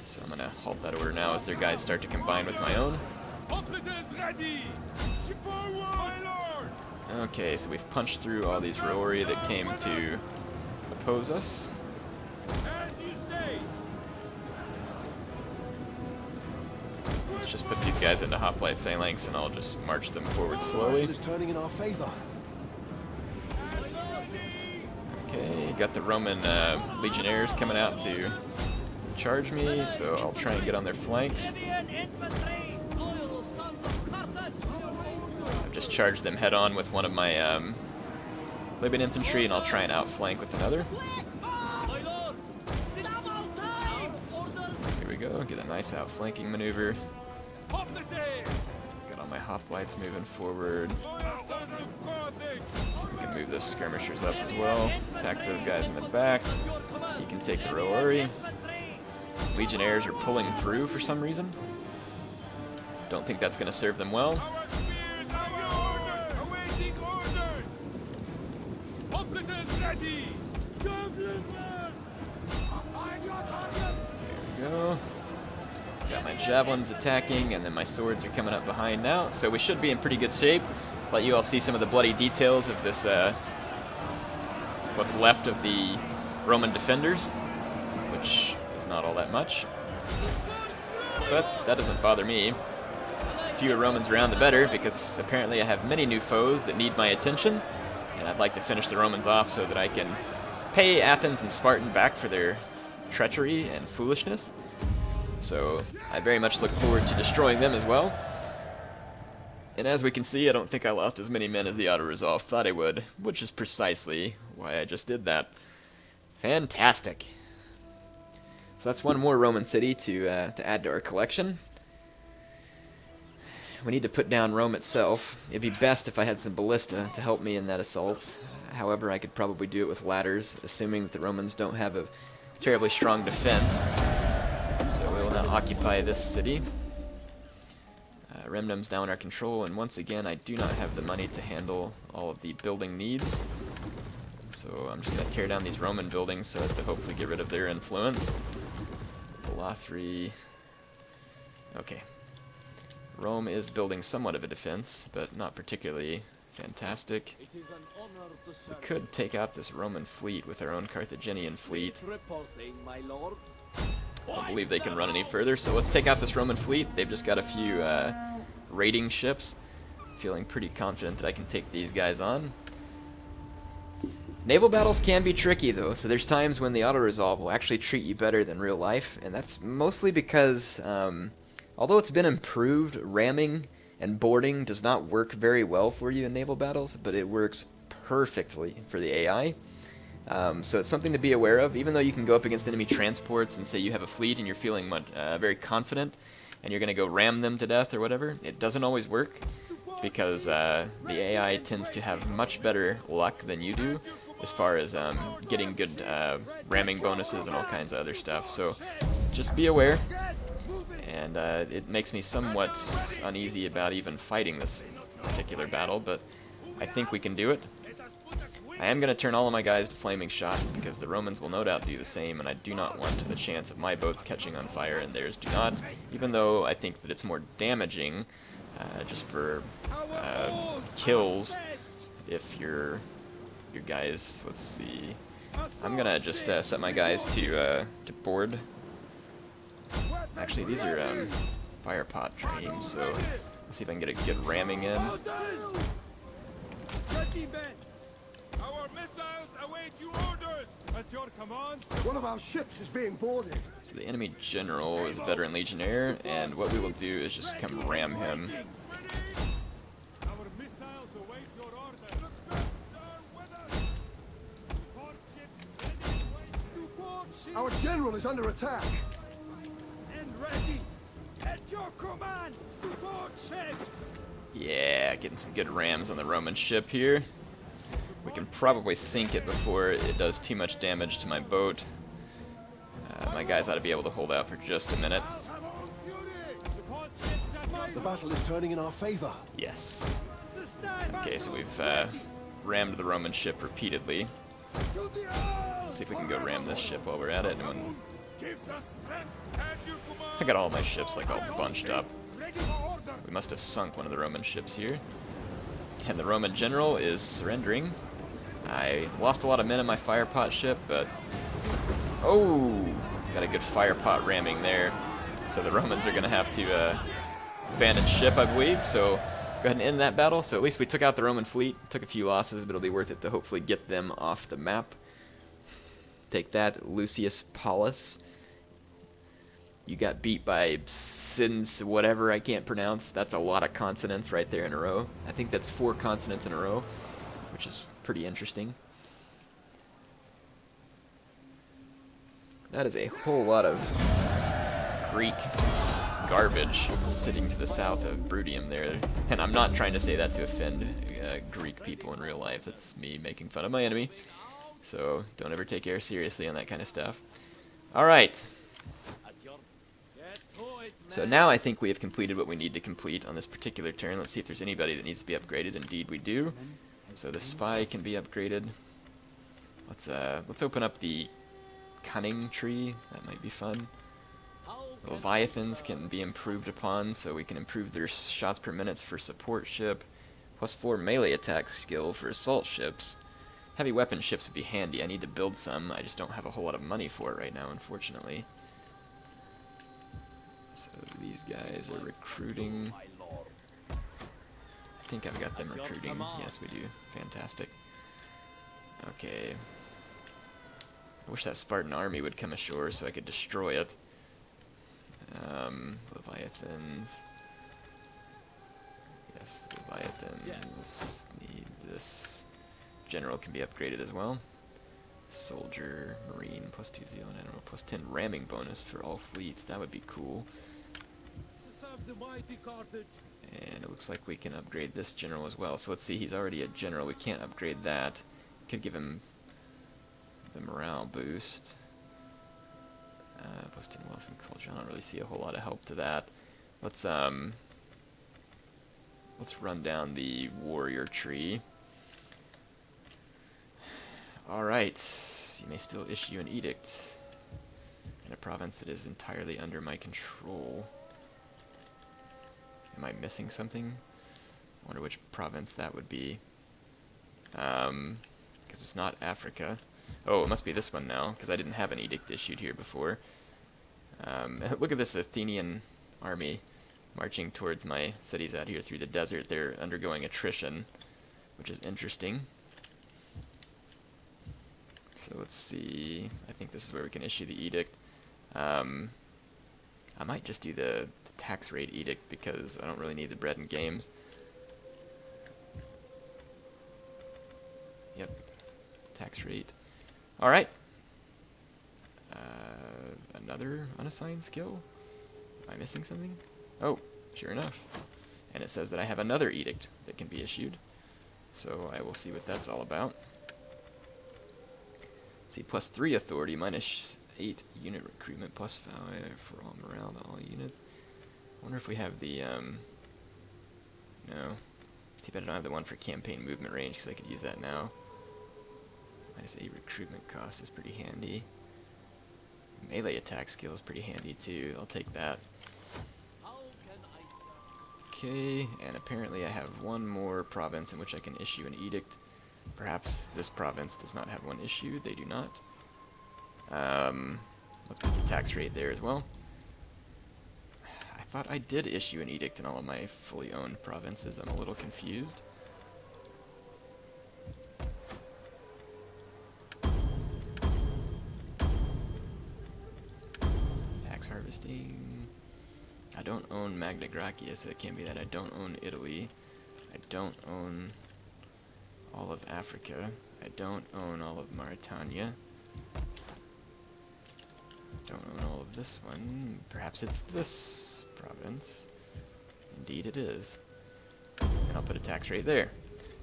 So I'm going to halt that order now as their guys start to combine with my own. Okay, so we've punched through all these rowari that came to oppose us. Let's just put these guys into hoplite phalanx and I'll just march them forward slowly. It is turning in our favor. Okay, got the Roman legionnaires coming out to charge me, so I'll try and get on their flanks. I've just charged them head on with one of my Libyan infantry, and I'll try and outflank with another. Here we go, get a nice outflanking maneuver. Got all my hoplites moving forward. So we can move the skirmishers up as well. Attack those guys in the back. You can take the rowari. Legionnaires are pulling through for some reason. Don't think that's going to serve them well. There we go. Got my javelins attacking, and then my swords are coming up behind now. So we should be in pretty good shape. Let you all see some of the bloody details of this, what's left of the Roman defenders, which is not all that much. But that doesn't bother me. The fewer Romans around, the better, because apparently I have many new foes that need my attention, and I'd like to finish the Romans off so that I can pay Athens and Spartan back for their treachery and foolishness. So I very much look forward to destroying them as well. And as we can see, I don't think I lost as many men as the auto-resolve thought I would, which is precisely why I just did that. Fantastic. So that's one more Roman city to add to our collection. We need to put down Rome itself. It'd be best if I had some ballista to help me in that assault. However, I could probably do it with ladders, assuming that the Romans don't have a terribly strong defense. So we will now occupy this city. Remnum's now in our control, and once again I do not have the money to handle all of the building needs. So I'm just going to tear down these Roman buildings so as to hopefully get rid of their influence. Balathri. Okay. Rome is building somewhat of a defense, but not particularly fantastic. It is an honor to We serve. could take out this Roman fleet with our own Carthaginian fleet. Reporting, my lord. I don't believe they can run any further, so let's take out this Roman fleet. They've just got a few raiding ships. Feeling pretty confident that I can take these guys on. Naval battles can be tricky though, so there's times when the auto-resolve will actually treat you better than real life, and that's mostly because, although it's been improved, ramming and boarding does not work very well for you in naval battles, but it works perfectly for the AI. So it's something to be aware of, even though you can go up against enemy transports and say you have a fleet and you're feeling very confident and you're going to go ram them to death or whatever. It doesn't always work because the AI tends to have much better luck than you do as far as getting good ramming bonuses and all kinds of other stuff. So just be aware, and it makes me somewhat uneasy about even fighting this particular battle, but I think we can do it. I am going to turn all of my guys to flaming shot because the Romans will no doubt do the same, and I do not want the chance of my boats catching on fire and theirs do not, even though I think that it's more damaging just for kills if your guys, let's see, I'm going to just set my guys to board. Actually, these are fire pot trains, so let's see if I can get a good ramming in. Our missiles await your orders. At your command. One of our ships is being boarded. So the enemy general is a veteran legionnaire, and what we will do is just come ram him. Our missiles await your orders. Support ships ready. Support ships Our general is under attack. and ready. At your command. Support ships. Yeah, getting some good rams on the Roman ship here. We can probably sink it before it does too much damage to my boat. My guys ought to be able to hold out for just a minute. Support ships at my The battle is turning in our favor. Yes. Okay, so we've rammed the Roman ship repeatedly. Let's see if we can go ram this ship while we're at it. And Give the strength at your command. I got all my ships like all bunched up. Ready for order. We must have sunk one of the Roman ships here. And the Roman general is surrendering. I lost a lot of men in my fire pot ship, but oh, got a good fire pot ramming there. So the Romans are going to have to abandon ship, I believe. So go ahead and end that battle. So at least we took out the Roman fleet, took a few losses, but it'll be worth it to hopefully get them off the map. Take that, Lucius Paulus. You got beat by Sins, whatever I can't pronounce. That's a lot of consonants right there in a row. I think that's 4 consonants in a row, which is pretty interesting. That is a whole lot of Greek garbage sitting to the south of Brutium there. And I'm not trying to say that to offend Greek people in real life. That's me making fun of my enemy. So don't ever take air seriously on that kind of stuff. Alright. So now I think we have completed what we need to complete on this particular turn. Let's see if there's anybody that needs to be upgraded. Indeed we do. So the spy can be upgraded. Let's open up the cunning tree. That might be fun. Leviathans can be improved upon, so we can improve their shots per minute for support ship. +4 melee attack skill for assault ships. Heavy weapon ships would be handy. I need to build some. I just don't have a whole lot of money for it right now, unfortunately. So these guys are recruiting. I think I've got them recruiting. Yes, we do. Fantastic. Okay. I wish that Spartan army would come ashore so I could destroy it. Leviathans. Yes, the Leviathans need this. General can be upgraded as well. Soldier, Marine, +2 Zealand Admiral, +10 ramming bonus for all fleets. That would be cool. Serve the mighty Carthage. And it looks like we can upgrade this general as well. So let's see, he's already a general. We can't upgrade that. Could give him the morale boost. +10 wealth and culture. I don't really see a whole lot of help to that. Let's run down the warrior tree. Alright, you may still issue an edict in a province that is entirely under my control. Am I missing something? I wonder which province that would be. Because it's not Africa. Oh, it must be this one now, because I didn't have an edict issued here before. Look at this Athenian army marching towards my cities out here through the desert. They're undergoing attrition, which is interesting. So let's see. I think this is where we can issue the edict. I might just do the tax rate edict because I don't really need the bread and games. Yep. Tax rate. Alright. Another unassigned skill? Am I missing something? Oh, sure enough. And it says that I have another edict that can be issued. So I will see what that's all about. See, +3 authority, -8 unit recruitment, +5 for all morale to all units. I wonder if we have the, no. It's too bad I don't have the one for campaign movement range, because I could use that now. -8 recruitment cost is pretty handy. Melee attack skill is pretty handy too. I'll take that. Okay, and apparently I have one more province in which I can issue an edict. Perhaps this province does not have one issued. They do not. Let's put the tax rate there as well. I thought I did issue an edict in all of my fully owned provinces. I'm a little confused. Tax harvesting. I don't own Magna Graecia, so it can't be that. I don't own Italy. I don't own all of Africa. I don't own all of Mauritania. Don't own all of this one. Perhaps it's this province. Indeed it is. And I'll put a tax rate there.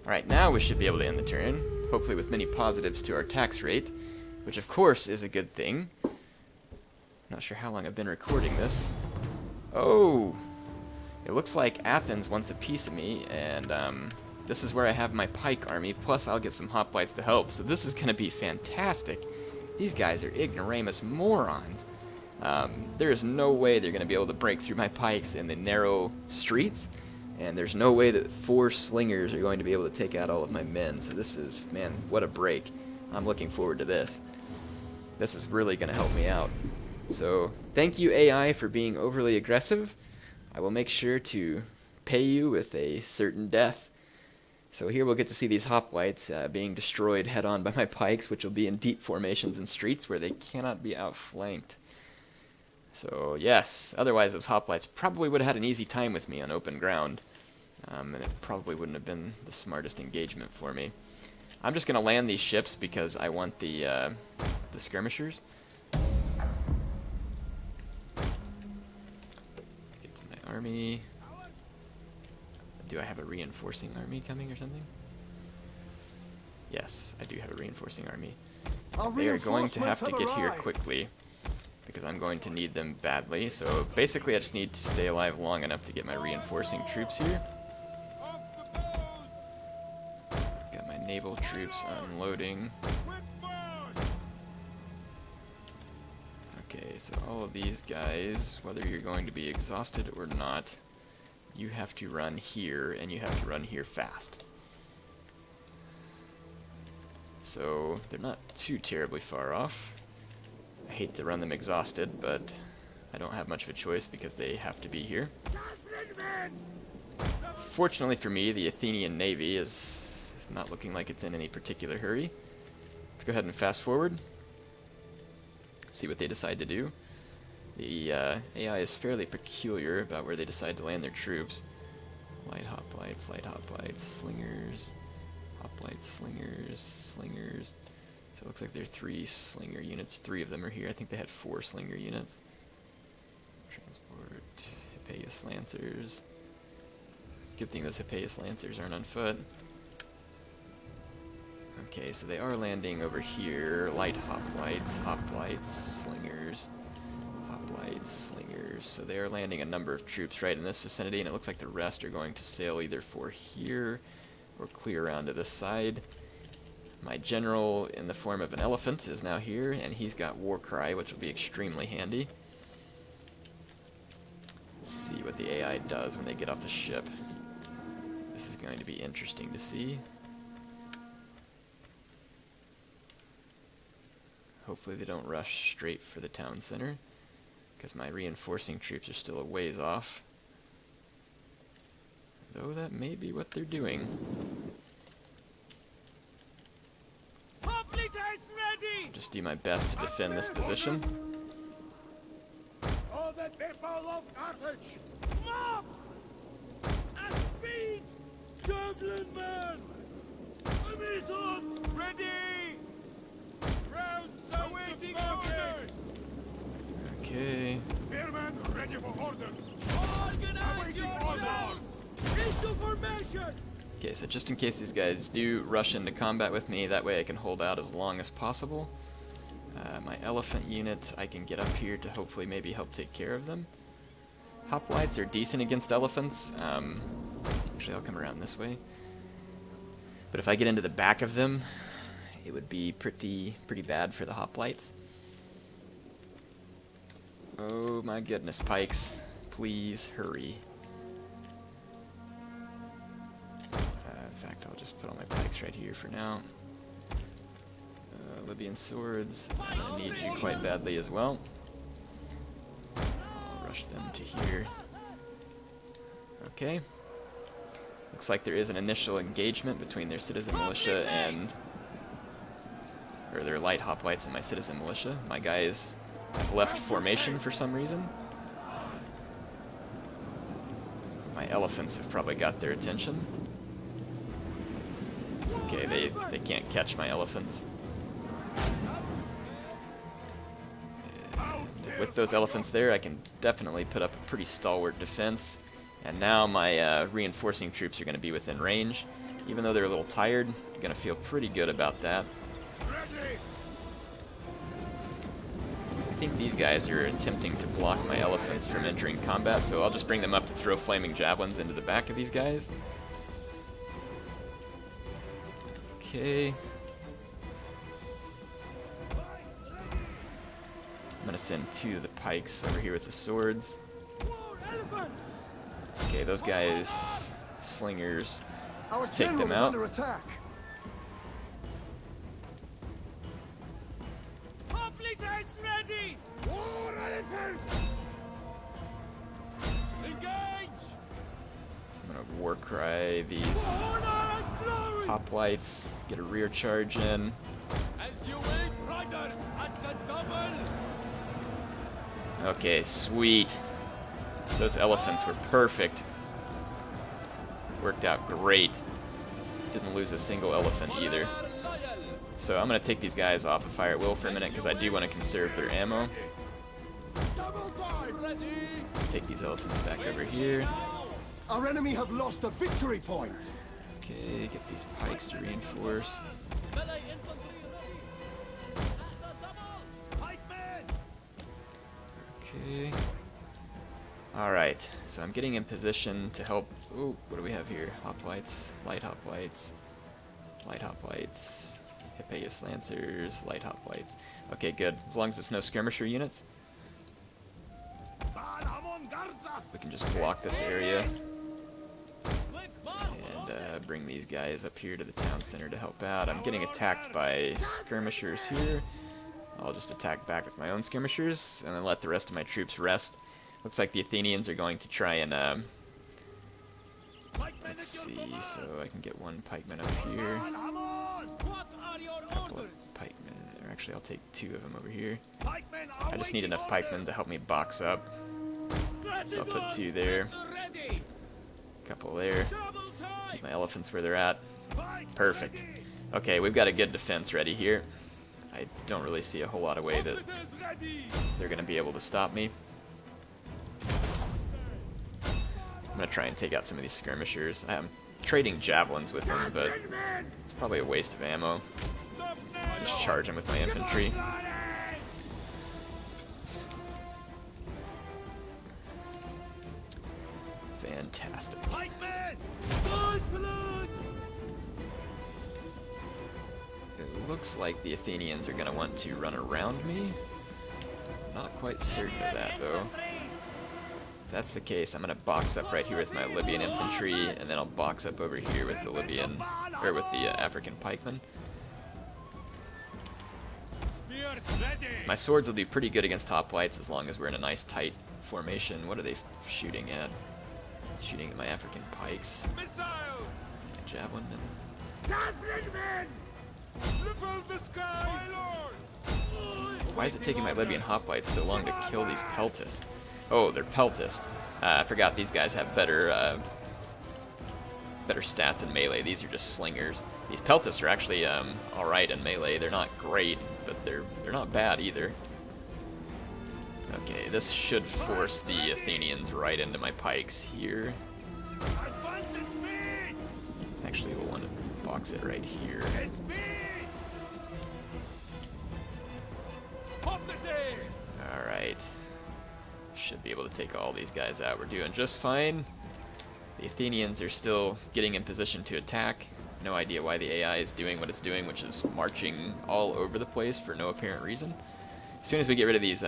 Alright, now we should be able to end the turn, hopefully with many positives to our tax rate, which of course is a good thing. Not sure how long I've been recording this. Oh! It looks like Athens wants a piece of me, and this is where I have my pike army, plus I'll get some hoplites to help, so this is going to be fantastic. These guys are ignoramus morons. There is no way they're going to be able to break through my pikes in the narrow streets, and there's no way that 4 slingers are going to be able to take out all of my men, so this is, man, what a break. I'm looking forward to this. This is really going to help me out. So, thank you AI for being overly aggressive. I will make sure to pay you with a certain death. So here we'll get to see these hoplites being destroyed head-on by my pikes, which will be in deep formations and streets where they cannot be outflanked. So yes, otherwise those hoplites probably would have had an easy time with me on open ground, and it probably wouldn't have been the smartest engagement for me. I'm just going to land these ships because I want the skirmishers. Let's get to my army. Do I have a reinforcing army coming or something? Yes, I do have a reinforcing army. They are going to have to get here quickly because I'm going to need them badly. So basically I just need to stay alive long enough to get my reinforcing troops here. Got my naval troops unloading. Okay, so all of these guys, whether you're going to be exhausted or not, you have to run here, and you have to run here fast. So, they're not too terribly far off. I hate to run them exhausted, but I don't have much of a choice because they have to be here. Fortunately for me, the Athenian navy is not looking like it's in any particular hurry. Let's go ahead and fast forward. See what they decide to do. The AI is fairly peculiar about where they decide to land their troops. Light hoplites, slingers, hoplites, slingers, slingers. So it looks like there are 3 slinger units. 3 of them are here. I think they had 4 slinger units. Transport, Hippeus Lancers. It's a good thing those Hippeus Lancers aren't on foot. Okay, so they are landing over here. Light hoplites, slingers. Hoplites, slingers. So they are landing a number of troops right in this vicinity, and it looks like the rest are going to sail either for here or clear around to this side. My general in the form of an elephant is now here, and he's got War Cry, which will be extremely handy. Let's see what the AI does when they get off the ship. This is going to be interesting to see. Hopefully they don't rush straight for the town center, because my reinforcing troops are still a ways off. Though that may be what they're doing. Just do my best to defend this position. All the people of Carthage, mob! At speed! Javelin men! Amisos! Ready! Rounds awaiting orders! Okay. Spearmen ready for orders! Organize yourselves! Into formation! Okay, so just in case these guys do rush into combat with me, that way I can hold out as long as possible. My elephant unit, I can get up here to hopefully maybe help take care of them. Hoplites are decent against elephants. Actually, I'll come around this way. But if I get into the back of them, it would be pretty bad for the hoplites. Oh my goodness, pikes. Please hurry. In fact, I'll just put all my pikes right here for now. Libyan swords, I'm going to need you quite badly as well. I'll rush them to here. Okay. Looks like there is an initial engagement between their citizen militia and... or their light hoplites and my citizen militia. My guys have left formation for some reason. My elephants have probably got their attention. It's okay, they can't catch my elephants. With those elephants there, I can definitely put up a pretty stalwart defense. And now my reinforcing troops are going to be within range. Even though they're a little tired, I'm going to feel pretty good about that. I think these guys are attempting to block my elephants from entering combat, so I'll just bring them up to throw flaming javelins into the back of these guys. Okay. I'm going to send 2 of the pikes over here with the swords. Okay, those guys, slingers, let's take them out. Under attack. Ready! War elephant! Engage! I'm going to war cry these hoplites, get a rear charge in. As you wait, riders at the double! Okay, sweet. Those elephants were perfect. Worked out great. Didn't lose a single elephant either. So I'm going to take these guys off of fire at will for a minute because I do want to conserve their ammo. Let's take these elephants back over here. Our enemy have lost a victory point. Okay, get these pikes to reinforce. Okay. Alright, so I'm getting in position to help. Ooh, what do we have here? Hoplites, light hoplites, light hoplites, Hippeus lancers, light hoplites. Okay, good. As long as it's no skirmisher units, we can just block this area and bring these guys up here to the town center to help out. I'm getting attacked by skirmishers here. I'll just attack back with my own skirmishers and then let the rest of my troops rest. Looks like the Athenians are going to try and, let's see, so I can get 1 pikeman up here. A couple of pikemen, or actually I'll take 2 of them over here. I just need enough pikemen to help me box up. So I'll put 2 there, a couple there, keep my elephants where they're at. Perfect. Okay, we've got a good defense ready here. I don't really see a whole lot of way that they're going to be able to stop me. I'm going to try and take out some of these skirmishers. I'm trading javelins with them, but it's probably a waste of ammo. Just charge them with my infantry. Fantastic. looks like the Athenians are going to want to run around me. Not quite certain of that, though. If that's the case, I'm going to box up right here with my Libyan infantry, and then I'll box up over here with the Libyan, or with the African pikemen. My swords will do pretty good against hoplites as long as we're in a nice tight formation. What are they shooting at? Shooting at my African pikes. Missile! Javelin. Level the sky, my lord! Why is it taking my Libyan hoplites so long to kill these peltists? Oh, they're peltists. I forgot these guys have better better stats in melee. These are just slingers. These peltists are actually alright in melee. They're not great, but they're not bad either. Okay, this should force the Athenians right into my pikes here. Advance at speed! Actually, we'll want to box it right here. At speed! Pop the day! Alright. Should be able to take all these guys out. We're doing just fine. The Athenians are still getting in position to attack. No idea why the AI is doing what it's doing, which is marching all over the place for no apparent reason. As soon as we get rid of these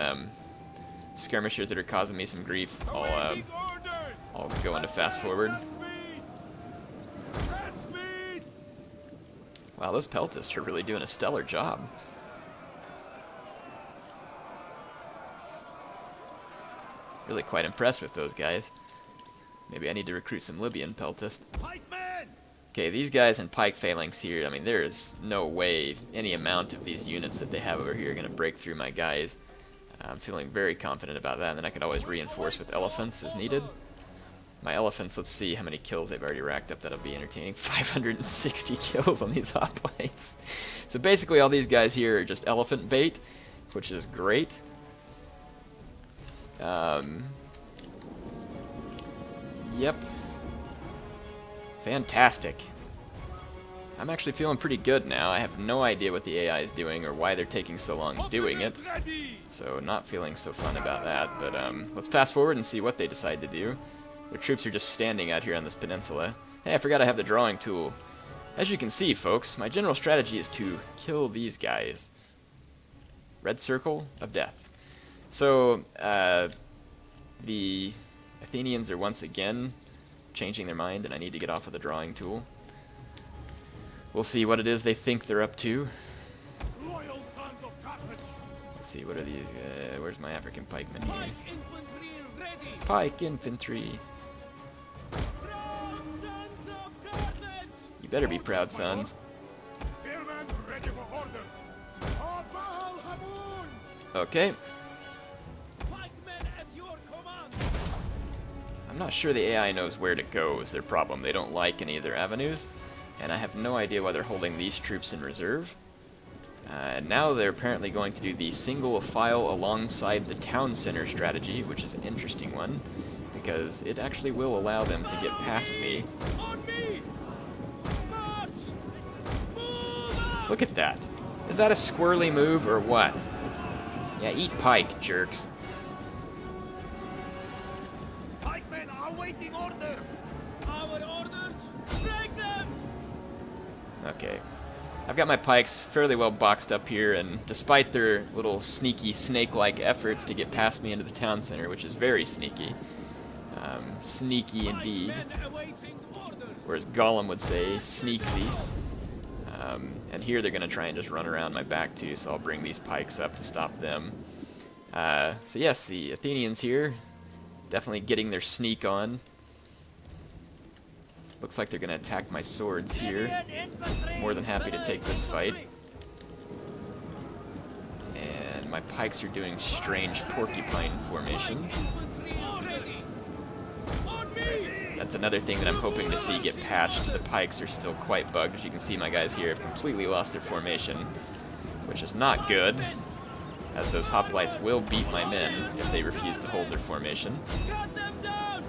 skirmishers that are causing me some grief, I'll go into fast forward. Wow, those peltists are really doing a stellar job. Really quite impressed with those guys. Maybe I need to recruit some Libyan peltists. Okay, these guys in pike phalanx here, I mean, there is no way any amount of these units that they have over here are going to break through my guys. I'm feeling very confident about that, and then I could always reinforce with elephants as needed. My elephants, let's see how many kills they've already racked up. That'll be entertaining. 560 kills on these hoplites. So basically all these guys here are just elephant bait, which is great. Yep. Fantastic. I'm actually feeling pretty good now. I have no idea what the AI is doing or why they're taking so long doing it. So not feeling so fun about that. But let's fast forward and see what they decide to do. Their troops are just standing out here on this peninsula. Hey, I forgot I have the drawing tool. As you can see, folks, my general strategy is to kill these guys. Red circle of death. So, the Athenians are once again changing their mind, and I need to get off of the drawing tool. We'll see what it is they think they're up to. Loyal sons of Carthage! Let's see, what are these? Where's my African pikemen here? Pike infantry ready! Pike infantry. Proud sons of Carthage! You better be proud, sons. Spearmen ready for orders! Abal Hamun! Okay. Pikemen at your command! I'm not sure the AI knows where to go is their problem. They don't like any of their avenues, and I have no idea why they're holding these troops in reserve. Now they're apparently going to do the single file alongside the town center strategy, which is an interesting one, because it actually will allow them to get past me. On me! March! Move out! Look at that. Is that a squirrely move or what? Yeah, eat pike, jerks. Pikemen are waiting orders! Our orders? Break them! Okay. I've got my pikes fairly well boxed up here, and despite their little sneaky snake-like efforts to get past me into the town center, which is very sneaky, sneaky indeed, Pikemen awaiting orders! or as Gollum would say, sneaksy. And here they're going to try and just run around my back too, so I'll bring these pikes up to stop them. So yes, the Athenians here, definitely getting their sneak on. Looks like they're going to attack my swords here. More than happy to take this fight. And my pikes are doing strange porcupine formations. That's another thing that I'm hoping to see get patched. The pikes are still quite bugged. As you can see, my guys here have completely lost their formation, which is not good, as those hoplites will beat my men if they refuse to hold their formation. Cut them down!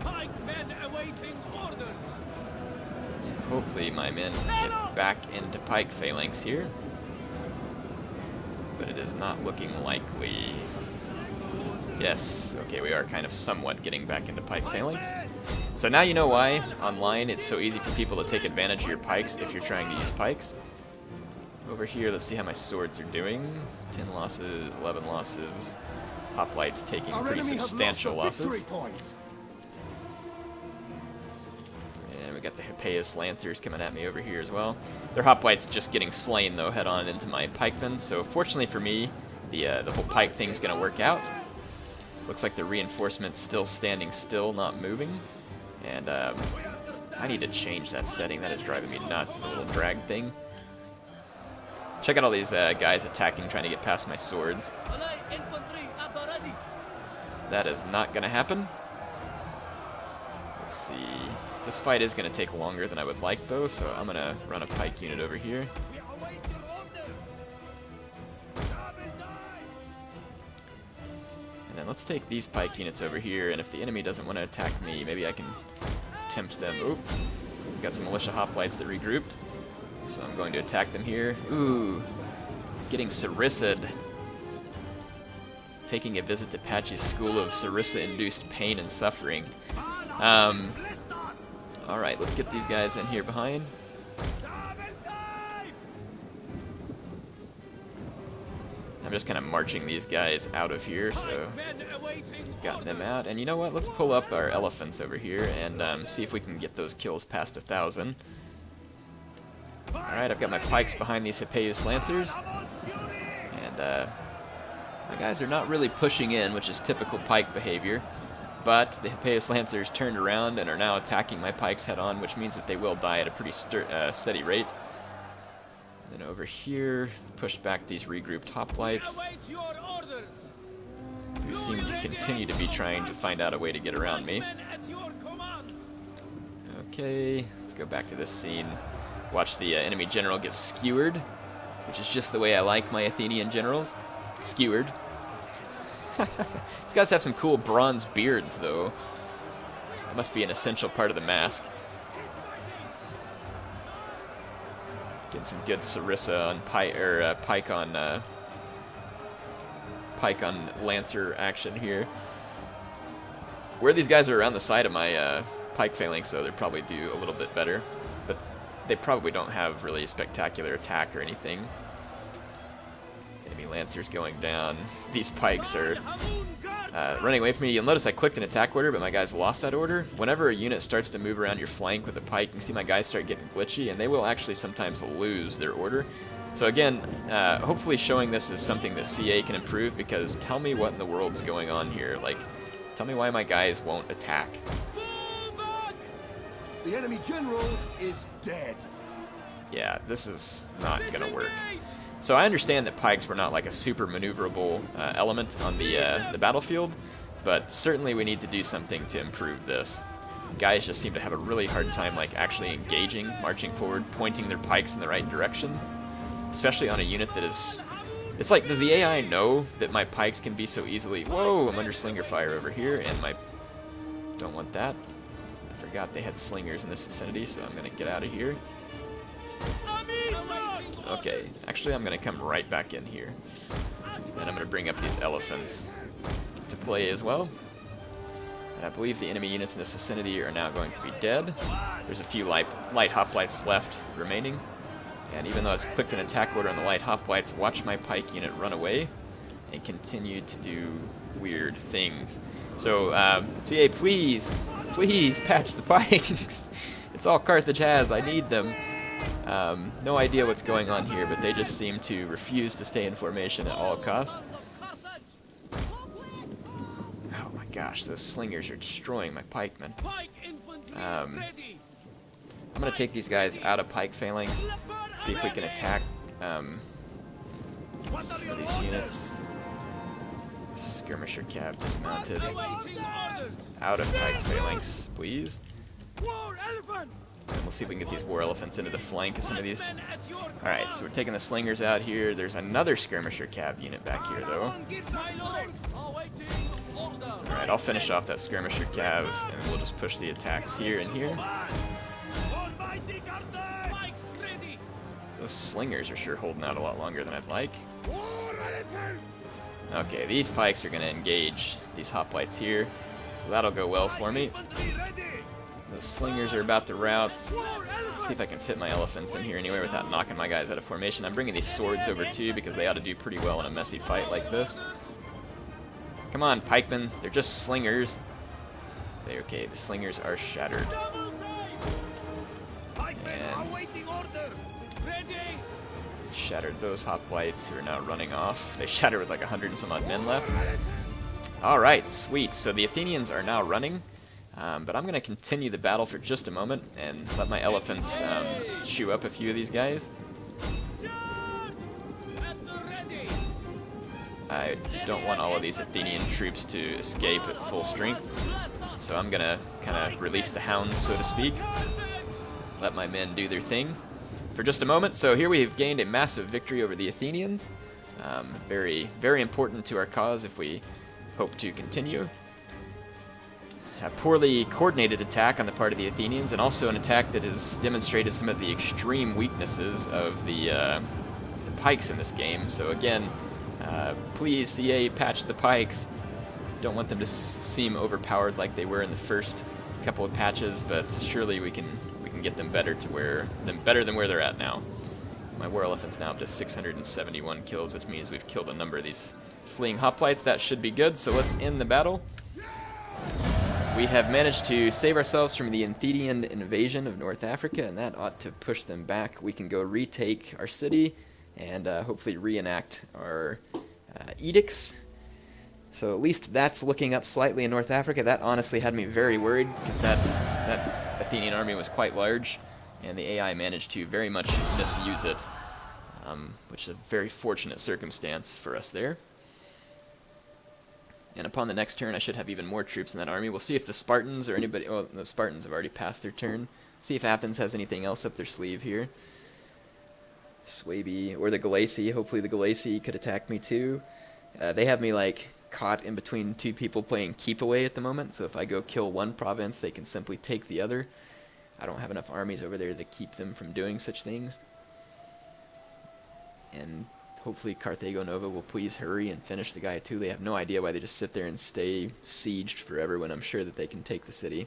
Pikemen awaiting orders! So hopefully my men get back into pike phalanx here. But it is not looking likely. Yes, okay, we are kind of somewhat getting back into pike phalanx. So now you know why, online, it's so easy for people to take advantage of your pikes if you're trying to use pikes. Over here, let's see how my swords are doing. 10 losses, 11 losses. Hoplites taking Our pretty enemy have substantial lost a victory losses. point. And we got the Hippeus Lancers coming at me over here as well. Their hoplites just getting slain though, head on into my pikemen. So fortunately for me, the whole pike thing's gonna work out. Looks like the reinforcement's still standing still, not moving. And I need to change that setting. That is driving me nuts, the little drag thing. Check out all these guys attacking, trying to get past my swords. Allied infantry at the ready. That is not going to happen. Let's see. This fight is going to take longer than I would like, though, so I'm going to run a pike unit over here. We await your orders. Double die. And then let's take these pike units over here, and if the enemy doesn't want to attack me, maybe I can tempt them. Oop. Got some militia hoplites that regrouped. So I'm going to attack them here. Ooh, getting Sarissa'd. Taking a visit to Patchy's school of Sarissa-induced pain and suffering. Alright, let's get these guys in here behind. I'm just kind of marching these guys out of here, so got them out. And you know what? Let's pull up our elephants over here and see if we can get those kills past 1,000. Alright, I've got my pikes behind these Hippeus Lancers. And my guys are not really pushing in, which is typical pike behavior. But the Hippeus Lancers turned around and are now attacking my pikes head-on, which means that they will die at a pretty steady rate. And then over here, pushed back these regrouped hoplites, who seem to continue to be trying to find out a way to get around me. Okay, let's go back to this scene. Watch the enemy general get skewered, which is just the way I like my Athenian generals. Skewered. These guys have some cool bronze beards, though. That must be an essential part of the mask. Getting some good Sarissa on pike on Lancer action here. Where these guys are around the side of my pike phalanx, though, they probably do a little bit better. But they probably don't have really spectacular attack or anything. Enemy Lancers going down. These pikes are running away from me. You'll notice I clicked an attack order, but my guys lost that order. Whenever a unit starts to move around your flank with a pike, you can see my guys start getting glitchy, and they will actually sometimes lose their order. So again, hopefully showing this is something that CA can improve, because tell me what in the world's going on here. Like, tell me why my guys won't attack. The enemy general is dead. Yeah, this is not gonna work. So I understand that pikes were not like a super maneuverable element on the battlefield, but certainly we need to do something to improve this. Guys just seem to have a really hard time like actually engaging, marching forward, pointing their pikes in the right direction, especially on a unit that is... It's like, does the AI know that my pikes can be so easily... Whoa, I'm under slinger fire over here, and my... Don't want that. I forgot they had slingers in this vicinity, so I'm going to get out of here. Okay, actually I'm going to come right back in here. And I'm going to bring up these elephants to play as well. And I believe the enemy units in this vicinity are now going to be dead. There's a few light hoplites left remaining. And even though I clicked an attack order on the light hoplites, watch my pike unit run away and continue to do weird things. So, CA, please patch the pikes. It's all Carthage has. I need them. No idea what's going on here, but they just seem to refuse to stay in formation at all costs. Oh my gosh, those slingers are destroying my pikemen. I'm going to take these guys out of pike phalanx, see if we can attack some of these units. Skirmisher cab dismounted. Out of pike phalanx, please. And we'll see if we can get these war elephants into the flank of some of these. Alright, so we're taking the slingers out here. There's another skirmisher cab unit back here, though. Alright, I'll finish off that skirmisher cab, and we'll just push the attacks here and here. Those slingers are sure holding out a lot longer than I'd like. Okay, these pikes are going to engage these hoplites here, so that'll go well for me. Those slingers are about to rout. Let's see if I can fit my elephants in here anyway without knocking my guys out of formation. I'm bringing these swords over too because they ought to do pretty well in a messy fight like this. Come on, pikemen. They're just slingers. Okay, the slingers are shattered. And shattered those hoplites who are now running off. They shattered with like 100 and some odd men left. Alright, sweet. So the Athenians are now running. But I'm going to continue the battle for just a moment and let my elephants chew up a few of these guys. I don't want all of these Athenian troops to escape at full strength, so I'm going to kind of release the hounds, so to speak. Let my men do their thing for just a moment. So here we have gained a massive victory over the Athenians. Very, very important to our cause if we hope to continue. A poorly coordinated attack on the part of the Athenians, and also an attack that has demonstrated some of the extreme weaknesses of the pikes in this game. So again, please, CA, patch the pikes. Don't want them to seem overpowered like they were in the first couple of patches, but surely we can get them better than where they're at now. My war elephant's now up to 671 kills, which means we've killed a number of these fleeing hoplites. That should be good. So let's end the battle. We have managed to save ourselves from the Athenian invasion of North Africa, and that ought to push them back. We can go retake our city and hopefully reenact our edicts. So at least that's looking up slightly in North Africa. That honestly had me very worried because that Athenian army was quite large, and the AI managed to very much misuse it, which is a very fortunate circumstance for us there. And upon the next turn, I should have even more troops in that army. We'll see if the Spartans or anybody... Oh, the Spartans have already passed their turn. See if Athens has anything else up their sleeve here. Swaby or the Galaci. Hopefully the Galaci could attack me too. They have me like caught in between two people playing keep away at the moment. So if I go kill one province, they can simply take the other. I don't have enough armies over there to keep them from doing such things. And hopefully Carthago Nova will please hurry and finish the guy too. They have no idea why they just sit there and stay sieged forever when I'm sure that they can take the city.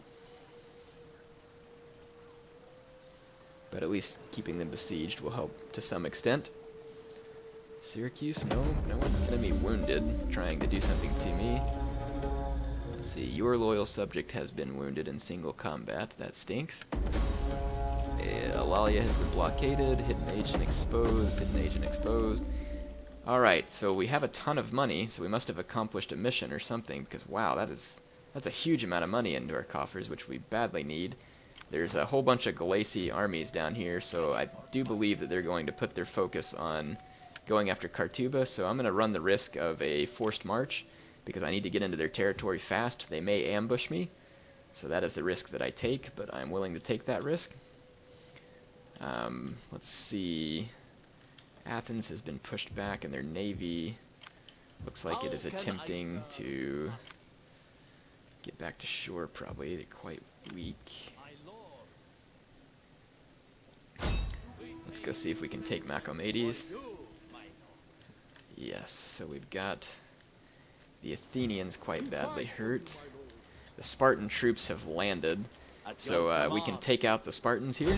But at least keeping them besieged will help to some extent. Syracuse, no one enemy wounded, trying to do something to me. Let's see, your loyal subject has been wounded in single combat. That stinks. Alalia has been blockaded, hidden agent exposed. Alright, so we have a ton of money, so we must have accomplished a mission or something, because wow, that's a huge amount of money into our coffers, which we badly need. There's a whole bunch of Galaci armies down here, so I do believe that they're going to put their focus on going after Kartuba, so I'm going to run the risk of a forced march, because I need to get into their territory fast. They may ambush me, so that is the risk that I take, but I'm willing to take that risk. Let's see. Athens has been pushed back, and their navy looks like it is attempting to get back to shore, probably. They're quite weak. Let's go see if we can take Macomades. Yes, so we've got the Athenians quite badly hurt. The Spartan troops have landed, so we can take out the Spartans here.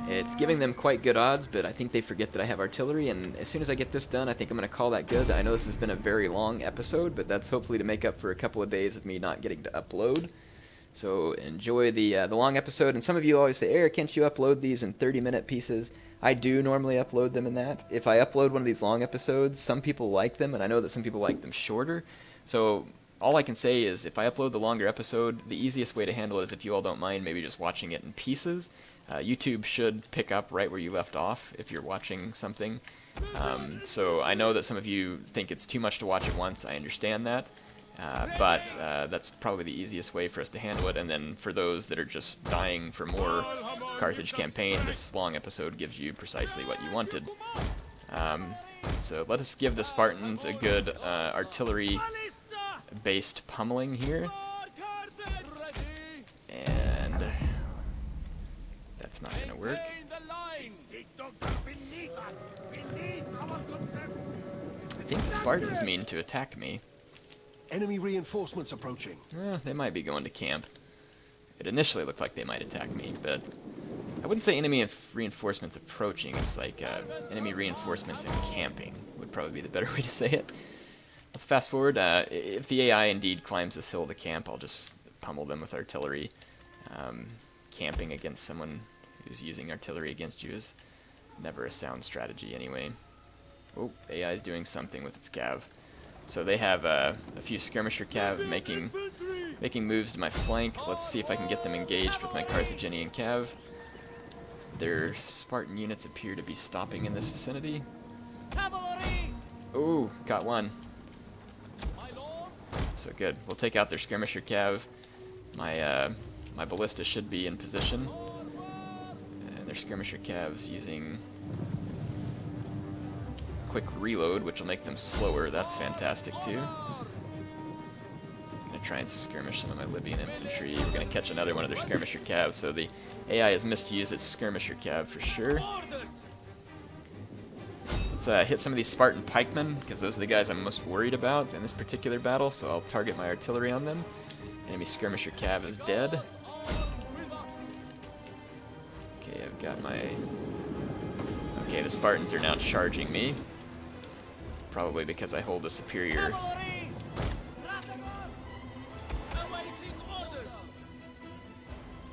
It's giving them quite good odds, but I think they forget that I have artillery, and as soon as I get this done, I think I'm going to call that good. I know this has been a very long episode, but that's hopefully to make up for a couple of days of me not getting to upload. So enjoy the long episode, and some of you always say, Eric, can't you upload these in 30-minute pieces? I do normally upload them in that. If I upload one of these long episodes, some people like them, and I know that some people like them shorter. So all I can say is if I upload the longer episode, the easiest way to handle it is if you all don't mind maybe just watching it in pieces. YouTube should pick up right where you left off if you're watching something. So I know that some of you think it's too much to watch at once. I understand that. But that's probably the easiest way for us to handle it. And then for those that are just dying for more Carthage campaign, this long episode gives you precisely what you wanted. So let us give the Spartans a good artillery-based pummeling here. And that's not going to work. I think the Spartans mean to attack me. Enemy reinforcements approaching. They might be going to camp. It initially looked like they might attack me, but I wouldn't say enemy reinforcements approaching. It's like enemy reinforcements encamping would probably be the better way to say it. Let's fast forward. If the AI indeed climbs this hill to camp, I'll just pummel them with artillery. Camping against someone who's using artillery against you is never a sound strategy anyway. Oh, AI is doing something with its cav. So they have a few skirmisher cav making moves to my flank. Let's see if I can get them engaged with my Carthaginian cav. Their Spartan units appear to be stopping in this vicinity. Cavalry! Oh, got one. My lord! So good. We'll take out their skirmisher cav. My ballista should be in position. And their skirmisher cav's using quick reload, which will make them slower. That's fantastic too. Gonna try and skirmish some of my Libyan infantry. We're gonna catch another one of their skirmisher cav. So the AI has misused its skirmisher cav for sure. Let's hit some of these Spartan pikemen, because those are the guys I'm most worried about in this particular battle, so I'll target my artillery on them. Enemy skirmisher cav is dead. Okay, I've got my... Okay, the Spartans are now charging me. Probably because I hold a superior... Cavalry! Awaiting orders!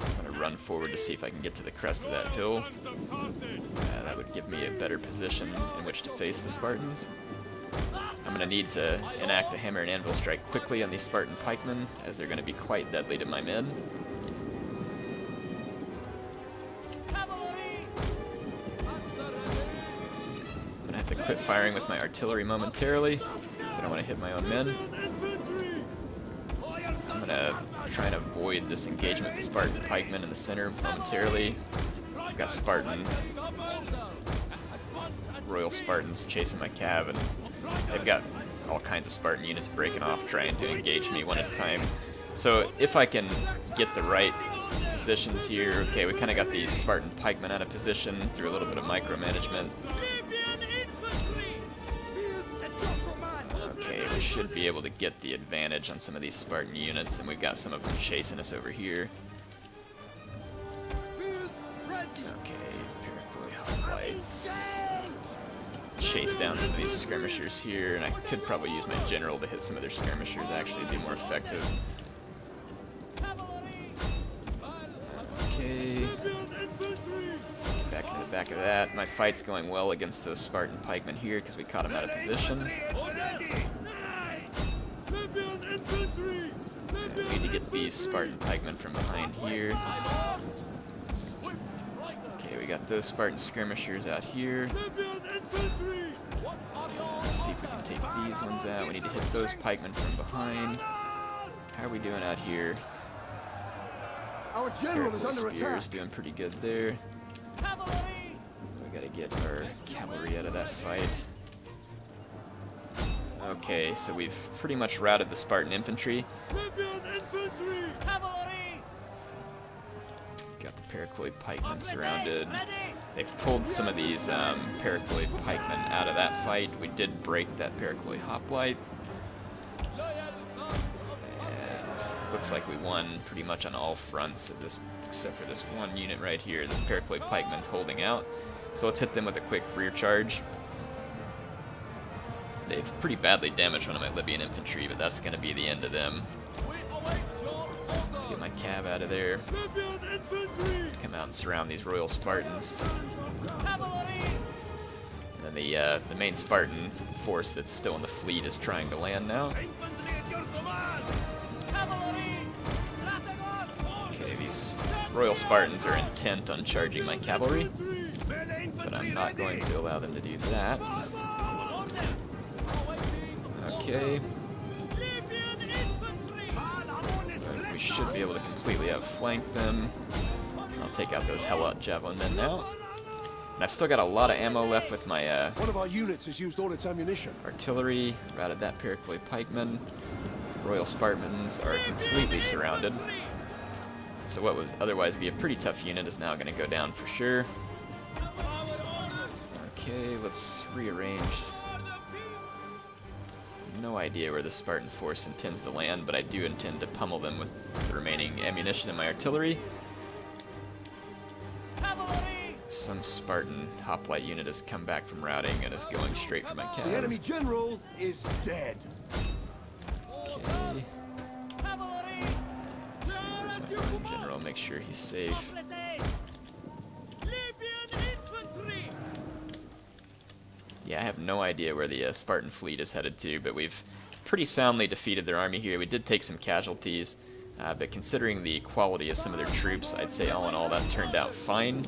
I'm going to run forward to see if I can get to the crest of that hill. That would give me a better position in which to face the Spartans. I'm going to need to enact a hammer and anvil strike quickly on these Spartan pikemen, as they're going to be quite deadly to my men. Cavalry! I'm going to have to quit firing with my artillery momentarily, because I don't want to hit my own men. I'm going to try and avoid this engagement with the Spartan pikemen in the center momentarily. I've got Spartan, Royal Spartans chasing my cav, and they've got all kinds of Spartan units breaking off, trying to engage me one at a time. So if I can get the right positions here, okay, we kind of got these Spartan pikemen out of position through a little bit of micromanagement. Okay, we should be able to get the advantage on some of these Spartan units, and we've got some of them chasing us over here. Okay, Pericloid hoplites. Chase down some of these skirmishers here, and I could probably use my general to hit some of their skirmishers, actually be more effective. Okay. Let's get back into the back of that. My fight's going well against those Spartan pikemen here because we caught them out of position. We need to get these Spartan pikemen from behind here. Okay, we got those Spartan skirmishers out here. Let's see if we can take these ones out. We need to hit those pikemen from behind. How are we doing out here? Our general is Pericles under spear attack. is doing pretty good there. We gotta get our cavalry out of that fight. Okay, so we've pretty much routed the Spartan infantry. Got the Pericloid pikemen surrounded. They've pulled some of these Pericloid pikemen out of that fight. We did break that Pericloid hoplite. And looks like we won pretty much on all fronts of this, except for this one unit right here. This Pericloid pikeman's holding out. So let's hit them with a quick rear charge. They've pretty badly damaged one of my Libyan infantry, but that's going to be the end of them. Let's get my cav out of there. Come out and surround these Royal Spartans. And then the main Spartan force that's still in the fleet is trying to land now. Okay, these Royal Spartans are intent on charging my cavalry, but I'm not going to allow them to do that. Okay. But we should be able to completely outflank them. I'll take out those Helot javelin men now. And I've still got a lot of ammo left with my One of our units has used all its ammunition. artillery. Routed that Pericloid pikeman. Royal Spartans are completely surrounded. So what would otherwise be a pretty tough unit is now going to go down for sure. Okay, let's rearrange no idea where the Spartan force intends to land, but I do intend to pummel them with the remaining ammunition in my artillery. Some Spartan hoplite unit has come back from routing and is going straight for my The cav. enemy general is dead. Okay. Let's see, where's my Roman general? Make sure he's safe. Yeah, I have no idea where the Spartan fleet is headed to, but we've pretty soundly defeated their army here. We did take some casualties, but considering the quality of some of their troops, I'd say all in all that turned out fine.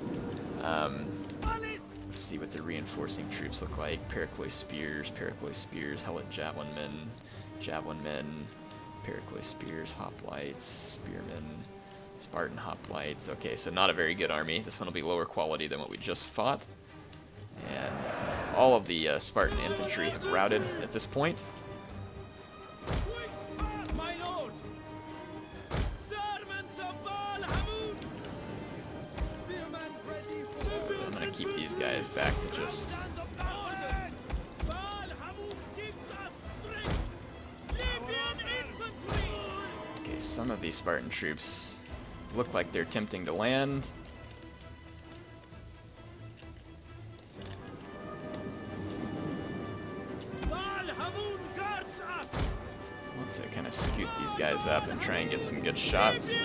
Let's see what the reinforcing troops look like. Pericloy spears, helot javelin men, Pericloy spears, hoplites, spearmen, Spartan hoplites. Okay, so not a very good army. This one will be lower quality than what we just fought. And all of the Spartan infantry have routed at this point. So I'm going to keep these guys back to just... Okay, some of these Spartan troops look like they're attempting to land. To kind of scoot these guys up and try and get some good shots.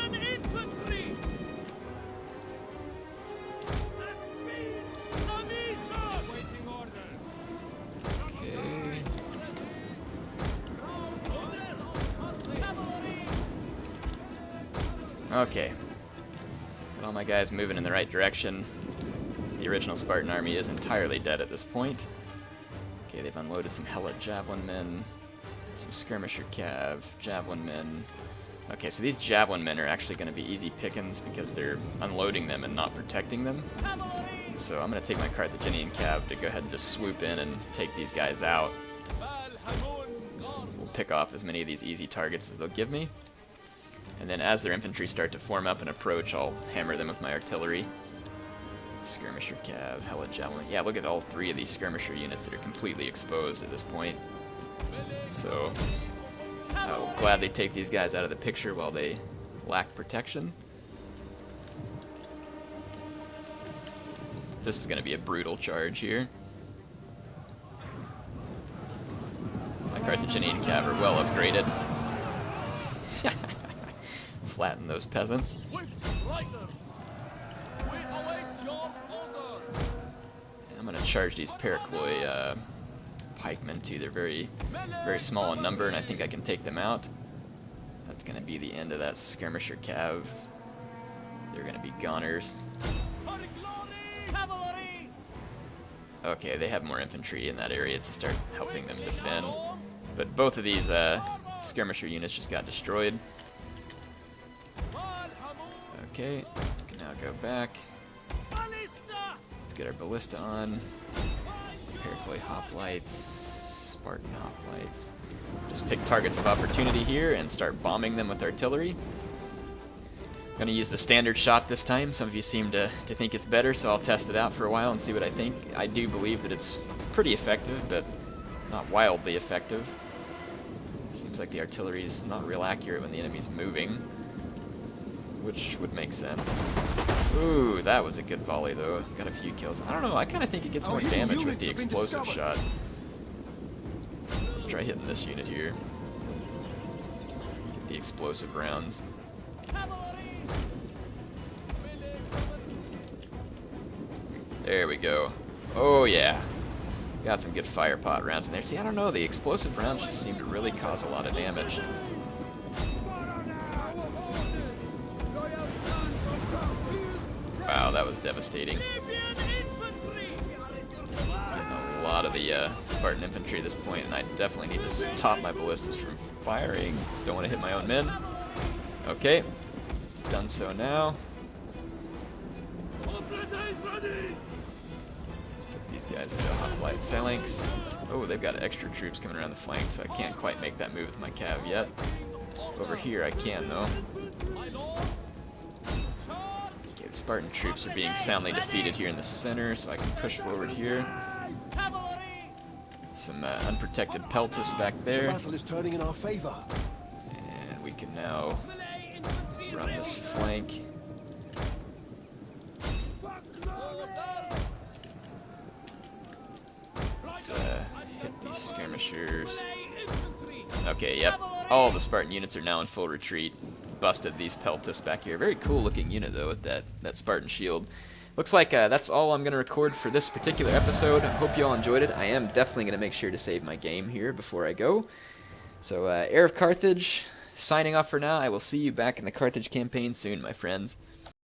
Okay. Okay. Got all my guys moving in the right direction. The original Spartan army is entirely dead at this point. Okay, they've unloaded some helot javelin men. Some skirmisher cav, javelin men. Okay, so these javelin men are actually going to be easy pickings because they're unloading them and not protecting them. So I'm going to take my Carthaginian cav to go ahead and just swoop in and take these guys out. We'll pick off as many of these easy targets as they'll give me. And then as their infantry start to form up and approach, I'll hammer them with my artillery. Skirmisher cav, helot javelin. Yeah, look at all three of these skirmisher units that are completely exposed at this point. So I'll gladly take these guys out of the picture while they lack protection. This is going to be a brutal charge here. My Carthaginian cav are well upgraded. Flatten those peasants. I'm going to charge these Pericloy pikemen too. They're very small in number, and I think I can take them out. That's going to be the end of that skirmisher cav. They're going to be goners. Okay, they have more infantry in that area to start helping them defend. But both of these skirmisher units just got destroyed. Okay, we can now go back. Let's get our ballista on. Pericloy hoplites, Spartan hoplites. Just pick targets of opportunity here and start bombing them with artillery. I'm going to use the standard shot this time. Some of you seem to think it's better, so I'll test it out for a while and see what I think. I do believe that it's pretty effective, but not wildly effective. Seems like the artillery's not real accurate when the enemy's moving, which would make sense. Ooh, that was a good volley, though. Got a few kills. I don't know, I kind of think it gets more damage with the explosive shot. Let's try hitting this unit here. Get the explosive rounds. There we go. Oh, yeah. Got some good fire pot rounds in there. See, I don't know, the explosive rounds just seem to really cause a lot of damage. Wow, that was devastating. Getting a lot of the Spartan infantry at this point, and I definitely need to stop my ballistas from firing. Don't want to hit my own men. Okay, done so now. Let's put these guys into a hoplite phalanx. Oh, they've got extra troops coming around the flank, so I can't quite make that move with my cav yet. Over here I can, though. Okay, the Spartan troops are being soundly defeated here in the center, so I can push forward here. Some unprotected peltis back The there. battle is turning in our favor. And we can now run this flank. Let's hit these skirmishers. Okay, yep. All the Spartan units are now in full retreat. Busted these peltis back here. Very cool looking unit though with that Spartan shield. Looks like that's all I'm going to record for this particular episode. Hope you all enjoyed it. I am definitely going to make sure to save my game here before I go. So, Heir of Carthage, signing off for now. I will see you back in the Carthage campaign soon, my friends.